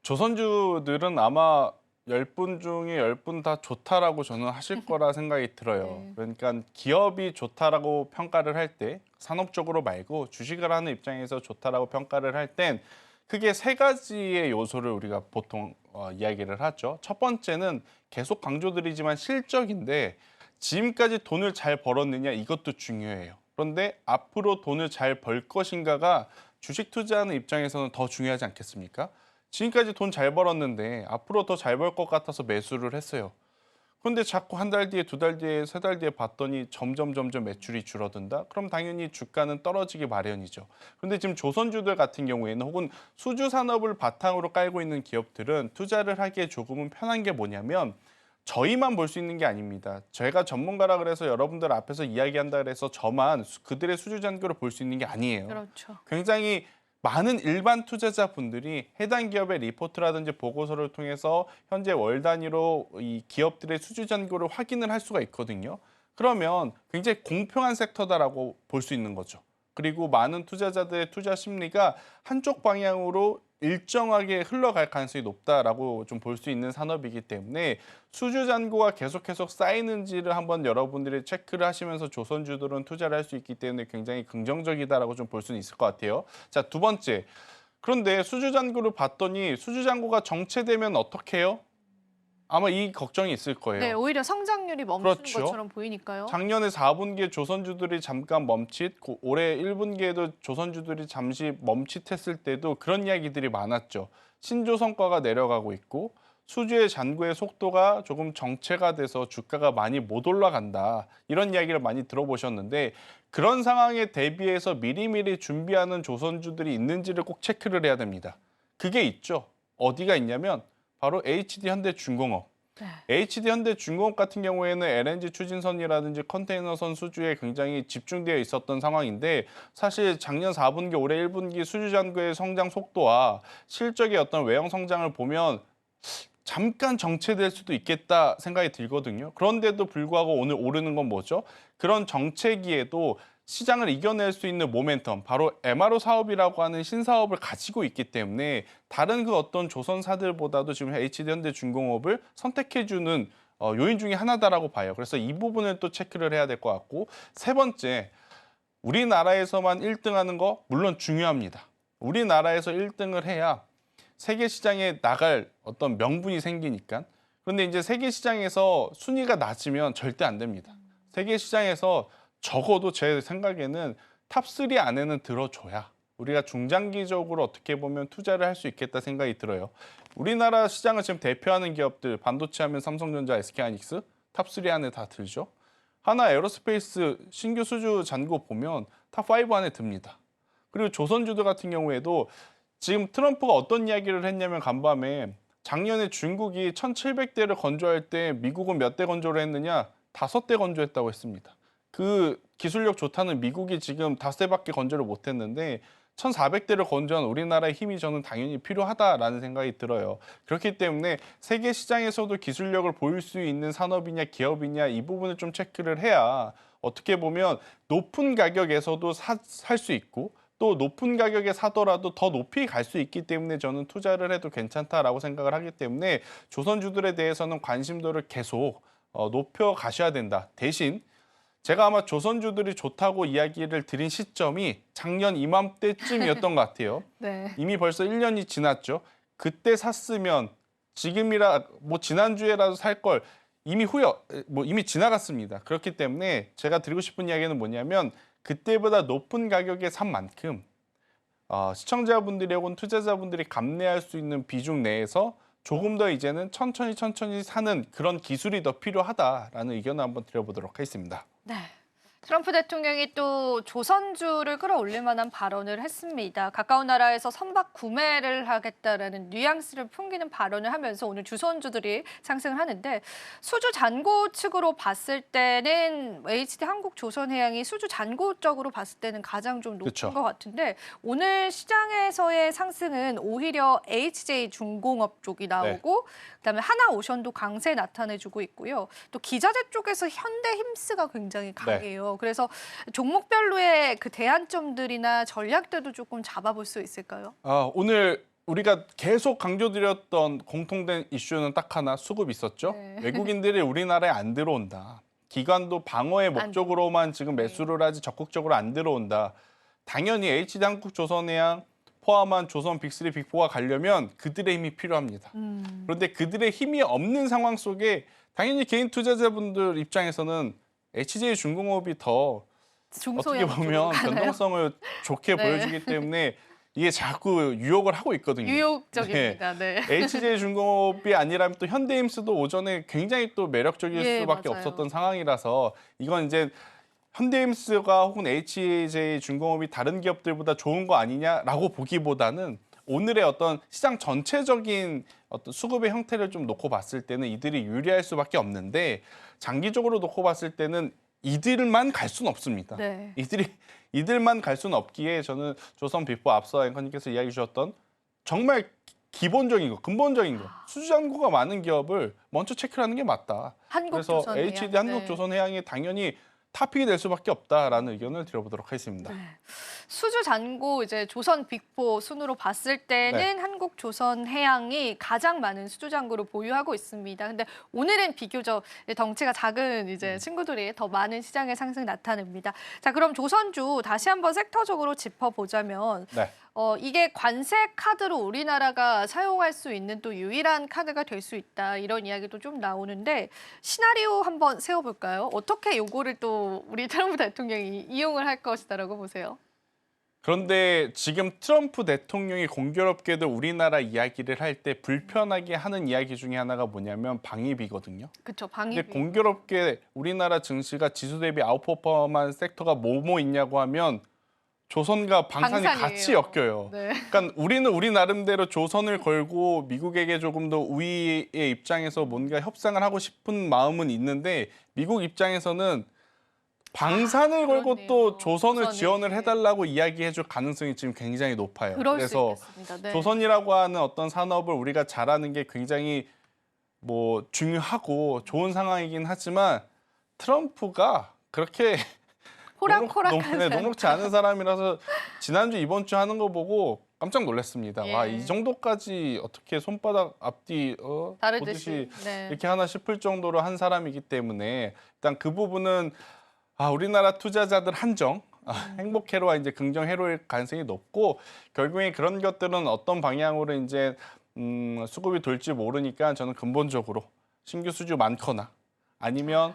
조선주들은 아마 10분 중에 10분 다 좋다라고 저는 하실 거라 생각이 들어요.
네.
그러니까 기업이 좋다라고 평가를 할 때 산업적으로 말고 주식을 하는 입장에서 좋다라고 평가를 할 땐 크게 세 가지의 요소를 우리가 보통 이야기를 하죠. 첫 번째는 계속 강조드리지만 실적인데 지금까지 돈을 잘 벌었느냐 이것도 중요해요. 그런데 앞으로 돈을 잘 벌 것인가가 주식 투자하는 입장에서는 더 중요하지 않겠습니까? 지금까지 돈 잘 벌었는데 앞으로 더 잘 벌 것 같아서 매수를 했어요. 그런데 자꾸 한 달 뒤에, 두 달 뒤에, 세 달 뒤에 봤더니 점점 매출이 줄어든다? 그럼 당연히 주가는 떨어지기 마련이죠. 그런데 지금 조선주들 같은 경우에는 혹은 수주 산업을 바탕으로 깔고 있는 기업들은 투자를 하기에 조금은 편한 게 뭐냐면 저희만 볼 수 있는 게 아닙니다. 제가 전문가라 그래서 여러분들 앞에서 이야기한다 그래서 저만 그들의 수주 잔고를 볼 수 있는 게 아니에요.
그렇죠.
굉장히 많은 일반 투자자분들이 해당 기업의 리포트라든지 보고서를 통해서 현재 월 단위로 이 기업들의 수주 잔고를 확인을 할 수가 있거든요. 그러면 굉장히 공평한 섹터다라고 볼 수 있는 거죠. 그리고 많은 투자자들의 투자 심리가 한쪽 방향으로 일정하게 흘러갈 가능성이 높다라고 좀 볼 수 있는 산업이기 때문에 수주 잔고가 계속 쌓이는지를 한번 여러분들이 체크를 하시면서 조선주들은 투자를 할 수 있기 때문에 굉장히 긍정적이다라고 좀 볼 수는 있을 것 같아요. 자, 두 번째. 그런데 수주 잔고를 봤더니 수주 잔고가 정체되면 어떻게 해요? 아마 이 걱정이 있을 거예요.
네, 오히려 성장률이 멈추는
그렇죠.
것처럼 보이니까요.
작년에 4분기에 조선주들이 잠깐 멈칫, 올해 1분기에도 조선주들이 잠시 멈칫했을 때도 그런 이야기들이 많았죠. 신조성과가 내려가고 있고 수주의 잔고의 속도가 조금 정체가 돼서 주가가 많이 못 올라간다. 이런 이야기를 많이 들어보셨는데 그런 상황에 대비해서 미리미리 준비하는 조선주들이 있는지를 꼭 체크를 해야 됩니다. 그게 있죠. 어디가 있냐면 바로 HD 현대중공업.
네.
HD 현대중공업 같은 경우에는 LNG 추진선이라든지 컨테이너선 수주에 굉장히 집중되어 있었던 상황인데 사실 작년 4분기, 올해 1분기 수주 잔고의 성장 속도와 실적의 어떤 외형 성장을 보면 잠깐 정체될 수도 있겠다 생각이 들거든요. 그런데도 불구하고 오늘 오르는 건 뭐죠? 그런 정체기에도 시장을 이겨낼 수 있는 모멘텀, 바로 MRO 사업이라고 하는 신사업을 가지고 있기 때문에 다른 그 어떤 조선사들보다도 지금 HD현대중공업을 선택해주는 요인 중에 하나다라고 봐요. 그래서 이 부분을 또 체크를 해야 될 것 같고 세 번째, 우리나라에서만 1등하는 거 물론 중요합니다. 우리나라에서 1등을 해야 세계 시장에 나갈 어떤 명분이 생기니까. 그런데 이제 세계 시장에서 순위가 낮으면 절대 안 됩니다. 세계 시장에서 적어도 제 생각에는 탑3 안에는 들어줘야 우리가 중장기적으로 어떻게 보면 투자를 할 수 있겠다 생각이 들어요. 우리나라 시장을 지금 대표하는 기업들, 반도체 하면 삼성전자, SK하이닉스 탑3 안에 다 들죠. 하나 에어로스페이스 신규 수주 잔고 보면 탑5 안에 듭니다. 그리고 조선주들 같은 경우에도 지금 트럼프가 어떤 이야기를 했냐면 간밤에 작년에 중국이 1,700대를 건조할 때 미국은 몇 대 건조를 했느냐? 5대 건조했다고 했습니다. 그 기술력 좋다는 미국이 지금 5대밖에 건조를 못했는데 1,400대를 건조한 우리나라의 힘이 저는 당연히 필요하다라는 생각이 들어요. 그렇기 때문에 세계 시장에서도 기술력을 보일 수 있는 산업이냐 기업이냐 이 부분을 좀 체크를 해야 어떻게 보면 높은 가격에서도 살 수 있고 또 높은 가격에 사더라도 더 높이 갈 수 있기 때문에 저는 투자를 해도 괜찮다라고 생각을 하기 때문에 조선주들에 대해서는 관심도를 계속 높여 가셔야 된다. 대신 제가 아마 조선주들이 좋다고 이야기를 드린 시점이 작년 이맘때쯤이었던 것 같아요.
네.
이미 벌써 1년이 지났죠. 그때 샀으면 뭐 지난주에라도 살 걸 이미 지나갔습니다. 그렇기 때문에 제가 드리고 싶은 이야기는 뭐냐면 그때보다 높은 가격에 산 만큼 시청자분들이 혹은 투자자분들이 감내할 수 있는 비중 내에서 조금 더 이제는 천천히 사는 그런 기술이 더 필요하다라는 의견을 한번 드려보도록 하겠습니다.
네. 트럼프 대통령이 또 조선주를 끌어올릴 만한 발언을 했습니다. 가까운 나라에서 선박 구매를 하겠다라는 뉘앙스를 풍기는 발언을 하면서 오늘 주선주들이 상승을 하는데 수주 잔고 측으로 봤을 때는 HD 한국조선해양이 수주 잔고 쪽으로 봤을 때는 가장 좀 높은
그쵸.
것 같은데 오늘 시장에서의 상승은 오히려 HJ 중공업 쪽이 나오고 그다음에 하나오션도 강세 나타내주고 있고요. 또 기자재 쪽에서 현대힘스가 굉장히 강해요. 그래서 종목별로의 그 대안점들이나 전략들도 조금 잡아볼 수 있을까요?
오늘 우리가 계속 강조드렸던 공통된 이슈는 딱 하나, 수급 있었죠.
네.
외국인들이 우리나라에 안 들어온다. 기관도 방어의 목적으로만 지금 매수를 하지 적극적으로 안 들어온다. 당연히 HD 한국조선해양 포함한 조선 빅3, 빅4가 가려면 그들의 힘이 필요합니다. 그런데 그들의 힘이 없는 상황 속에 당연히 개인 투자자분들 입장에서는 HJ 중공업이 더 어떻게 보면 변동성을 좋게
네.
보여주기 때문에 이게 자꾸 유혹을 하고 있거든요.
유혹적입니다. 네.
HJ 중공업이 아니라면 또 현대힘스도 오전에 굉장히 또 매력적일
예,
수밖에
맞아요.
없었던 상황이라서 이건 이제 현대힘스가 혹은 HJ 중공업이 다른 기업들보다 좋은 거 아니냐라고 보기보다는 오늘의 어떤 시장 전체적인 어떤 수급의 형태를 좀 놓고 봤을 때는 이들이 유리할 수밖에 없는데 장기적으로 놓고 봤을 때는 이들만 갈 수는 없습니다.
네.
이들만 갈 수는 없기에 저는 조선 빅4 앞서 앵커님께서 이야기 주셨던 정말 기본적인 거, 근본적인 거, 수주잔고가 많은 기업을 먼저 체크를 하는 게 맞다. 그래서
한국조선해양.
HD 한국조선해양이 당연히 탑픽이 될 수밖에 없다라는 의견을 드려보도록 하겠습니다.
수주 잔고 이제 조선 빅4 순으로 봤을 때는 한국조선해양이 가장 많은 수주 잔고를 보유하고 있습니다. 근데 오늘은 비교적 덩치가 작은 이제 친구들이 더 많은 시장의 상승 나타냅니다. 자, 그럼 조선주 다시 한번 섹터적으로 짚어보자면 이게 관세 카드로 우리나라가 사용할 수 있는 또 유일한 카드가 될 수 있다 이런 이야기도 좀 나오는데 시나리오 한번 세워볼까요? 어떻게 요거를 또 우리 트럼프 대통령이 이용을 할 것이다라고 보세요?
그런데 지금 트럼프 대통령이 공교롭게도 우리나라 이야기를 할 때 불편하게 하는 이야기 중에 하나가 뭐냐면 방위비거든요.
그렇죠.
근데
방위비.
공교롭게 우리나라 증시가 지수 대비 아웃퍼폼한 섹터가 뭐뭐 있냐고 하면 조선과 방산이
방산이에요.
같이 엮여요.
네.
그러니까 우리는 우리 나름대로 조선을 걸고 미국에게 조금 더 우위의 입장에서 뭔가 협상을 하고 싶은 마음은 있는데 미국 입장에서는 방산을 걸고
그렇네요.
또 조선을
조선이.
지원을 해달라고 이야기해줄 가능성이 지금 굉장히 높아요.
그럴
그래서
수 있겠습니다. 네.
조선이라고 하는 어떤 산업을 우리가 잘하는 게 굉장히 뭐 중요하고 좋은 상황이긴 하지만 트럼프가 그렇게
호락호락한
녹록지 않은 사람이라서 지난주 이번 주 하는 거 보고 깜짝 놀랐습니다.
예.
와, 이 정도까지 어떻게 손바닥 앞뒤
다르듯이.
보듯이
네.
이렇게 하나 싶을 정도로 한 사람이기 때문에 일단 그 부분은 우리나라 투자자들 한정, 행복 회로와 이제 긍정 회로일 가능성이 높고 결국에 그런 것들은 어떤 방향으로 이제 수급이 돌지 모르니까 저는 근본적으로 신규 수주 많거나 아니면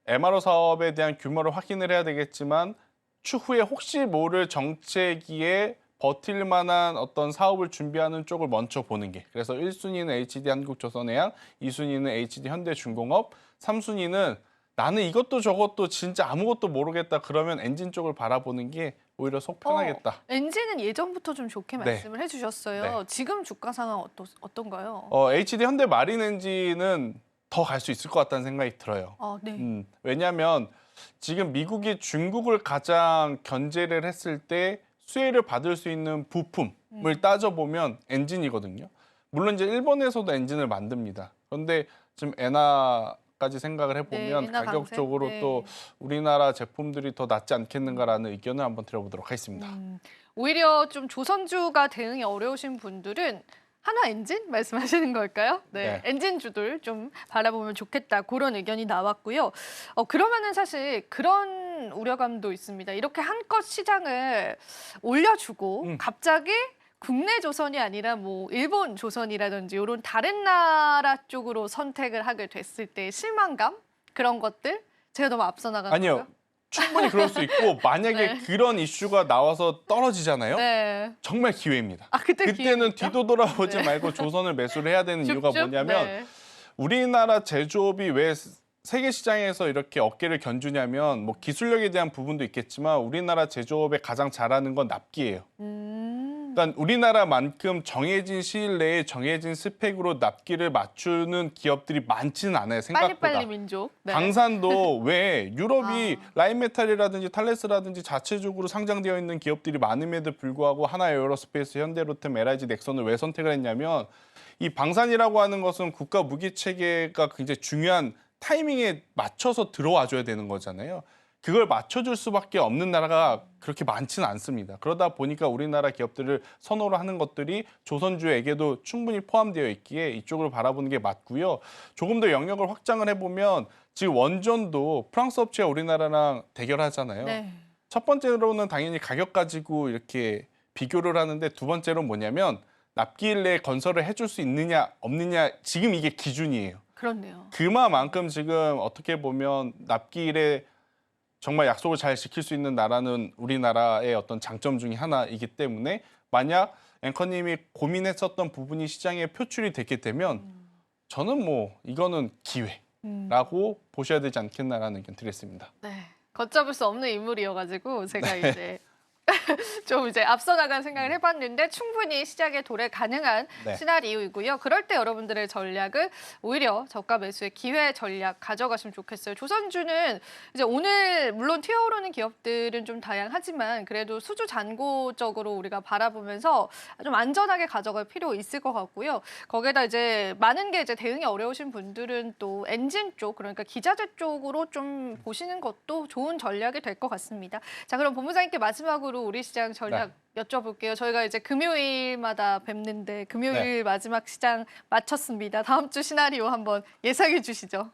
MRO 사업에 대한 규모를 확인을 해야 되겠지만 추후에 혹시 모를 정체기에 버틸 만한 어떤 사업을 준비하는 쪽을 먼저 보는 게 그래서 1순위는 HD 한국조선해양, 2순위는 HD 현대중공업, 3순위는 나는 이것도 저것도 진짜 아무것도 모르겠다 그러면 엔진 쪽을 바라보는 게 오히려 속 편하겠다.
엔진은 예전부터 좀 좋게
네.
말씀을 해주셨어요.
네.
지금 주가 상황 어떤가요?
HD 현대 마린 엔진은 더 갈 수 있을 것 같다는 생각이 들어요.
네.
왜냐하면 지금 미국이 중국을 가장 견제를 했을 때 수혜를 받을 수 있는 부품을 따져보면 엔진이거든요. 물론 이제 일본에서도 엔진을 만듭니다. 그런데 지금 엔화까지 생각을 해보면
엔화 강세?
가격적으로 또 우리나라 제품들이 더 낫지 않겠는가라는 의견을 한번 드려보도록 하겠습니다.
오히려 좀 조선주가 대응이 어려우신 분들은 한화 엔진 말씀하시는 걸까요? 네,
네.
엔진주들 좀 바라보면 좋겠다 그런 의견이 나왔고요. 그러면은 사실 그런 우려감도 있습니다. 이렇게 한껏 시장을 올려주고 갑자기 국내 조선이 아니라 뭐 일본 조선이라든지 이런 다른 나라 쪽으로 선택을 하게 됐을 때 실망감 그런 것들 제가 너무 앞서 나가는
아니요.
거요?
충분히 그럴 수 있고 만약에
네.
그런 이슈가 나와서 떨어지잖아요.
네.
정말 기회입니다.
그때는
그때는 뒤도 돌아보지 말고 조선을 매수를 해야 되는 이유가
줍줍?
뭐냐면
네.
우리나라 제조업이 왜 세계 시장에서 이렇게 어깨를 견주냐면 뭐 기술력에 대한 부분도 있겠지만 우리나라 제조업에 가장 잘하는 건 납기예요. 그러니까 우리나라만큼 정해진 시일 내에 정해진 스펙으로 납기를 맞추는 기업들이 많지는 않아요. 생각보다.
빨리빨리 민족. 네.
방산도 왜 유럽이 라인메탈이라든지 탈레스라든지 자체적으로 상장되어 있는 기업들이 많음에도 불구하고 하나에어로스페이스, 현대로템, LIG, 넥선을 왜 선택을 했냐면 이 방산이라고 하는 것은 국가 무기 체계가 굉장히 중요한 타이밍에 맞춰서 들어와줘야 되는 거잖아요. 그걸 맞춰줄 수밖에 없는 나라가 그렇게 많지는 않습니다. 그러다 보니까 우리나라 기업들을 선호를 하는 것들이 조선주에게도 충분히 포함되어 있기에 이쪽으로 바라보는 게 맞고요. 조금 더 영역을 확장을 해보면 지금 원전도 프랑스 업체가 우리나라랑 대결하잖아요.
네.
첫 번째로는 당연히 가격 가지고 이렇게 비교를 하는데 두 번째로는 뭐냐면 납기일에 건설을 해줄 수 있느냐 없느냐 지금 이게 기준이에요.
그렇네요.
그만큼 지금 어떻게 보면 납기일에 정말 약속을 잘 지킬 수 있는 나라는 우리나라의 어떤 장점 중에 하나이기 때문에 만약 앵커님이 고민했었던 부분이 시장에 표출이 되게 되면 저는 뭐 이거는 기회라고 보셔야 되지 않겠나라는 의견 드리겠습니다.
네. 걷잡을 수 없는 인물이어가지고 제가 이제 좀 이제 앞서 나간 생각을 해봤는데 충분히 시장에 도래 가능한
네.
시나리오이고요. 그럴 때 여러분들의 전략은 오히려 저가 매수의 기회 전략 가져가시면 좋겠어요. 조선주는 이제 오늘 물론 튀어오르는 기업들은 좀 다양하지만 그래도 수주 잔고적으로 우리가 바라보면서 좀 안전하게 가져갈 필요 있을 것 같고요. 거기에다 이제 많은 게 이제 대응이 어려우신 분들은 또 엔진 쪽 그러니까 기자재 쪽으로 좀 보시는 것도 좋은 전략이 될 것 같습니다. 자, 그럼 본부장님께 마지막으로 우리 시장 전략 여쭤볼게요. 저희가 이제 금요일마다 뵙는데 금요일 마지막 시장 마쳤습니다. 다음 주 시나리오 한번 예상해 주시죠.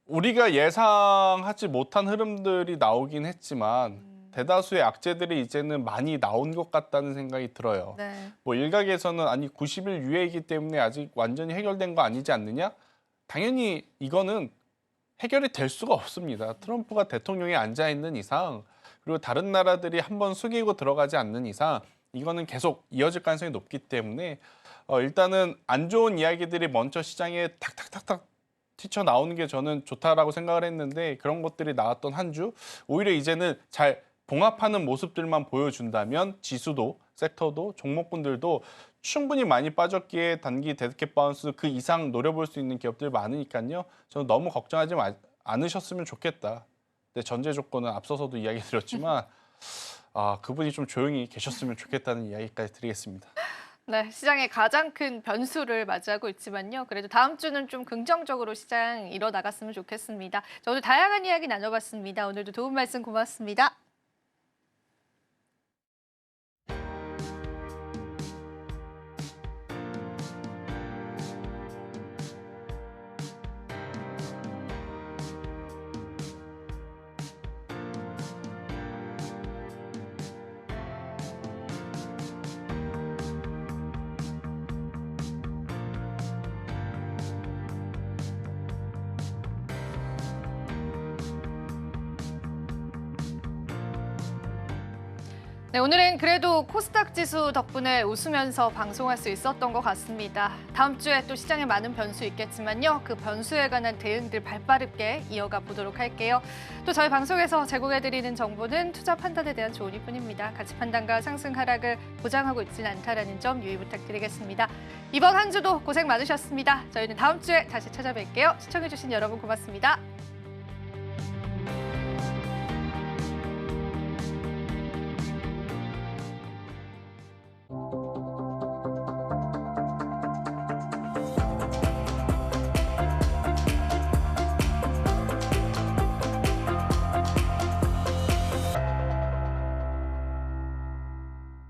우리가 예상하지 못한 흐름들이 나오긴 했지만 대다수의 악재들이 이제는 많이 나온 것 같다는 생각이 들어요.
네.
뭐 일각에서는 아니 90일 유예이기 때문에 아직 완전히 해결된 거 아니지 않느냐? 당연히 이거는 해결이 될 수가 없습니다. 트럼프가 대통령에 앉아 있는 이상 그리고 다른 나라들이 한번 숙이고 들어가지 않는 이상 이거는 계속 이어질 가능성이 높기 때문에 일단은 안 좋은 이야기들이 먼저 시장에 탁탁탁탁 튀쳐나오는 게 저는 좋다라고 생각을 했는데 그런 것들이 나왔던 한 주 오히려 이제는 잘 봉합하는 모습들만 보여준다면 지수도 섹터도 종목군들도 충분히 많이 빠졌기에 단기 데드캣 바운스 그 이상 노려볼 수 있는 기업들 많으니까요. 저는 너무 걱정하지 않으셨으면 좋겠다. 네, 전제 조건은 앞서서도 이야기 드렸지만 그분이 좀 조용히 계셨으면 좋겠다는 이야기까지 드리겠습니다.
네, 시장의 가장 큰 변수를 맞이하고 있지만요. 그래도 다음 주는 좀 긍정적으로 시장 이뤄나갔으면 좋겠습니다. 자, 오늘 다양한 이야기 나눠봤습니다. 오늘도 도움 말씀 고맙습니다. 네, 오늘은 그래도 코스닥 지수 덕분에 웃으면서 방송할 수 있었던 것 같습니다. 다음 주에 또 시장에 많은 변수 있겠지만요. 그 변수에 관한 대응들 발빠르게 이어가 보도록 할게요. 또 저희 방송에서 제공해드리는 정보는 투자 판단에 대한 조언일 뿐입니다. 가치 판단과 상승 하락을 보장하고 있지는 않다는 점 유의 부탁드리겠습니다. 이번 한 주도 고생 많으셨습니다. 저희는 다음 주에 다시 찾아뵐게요. 시청해주신 여러분 고맙습니다.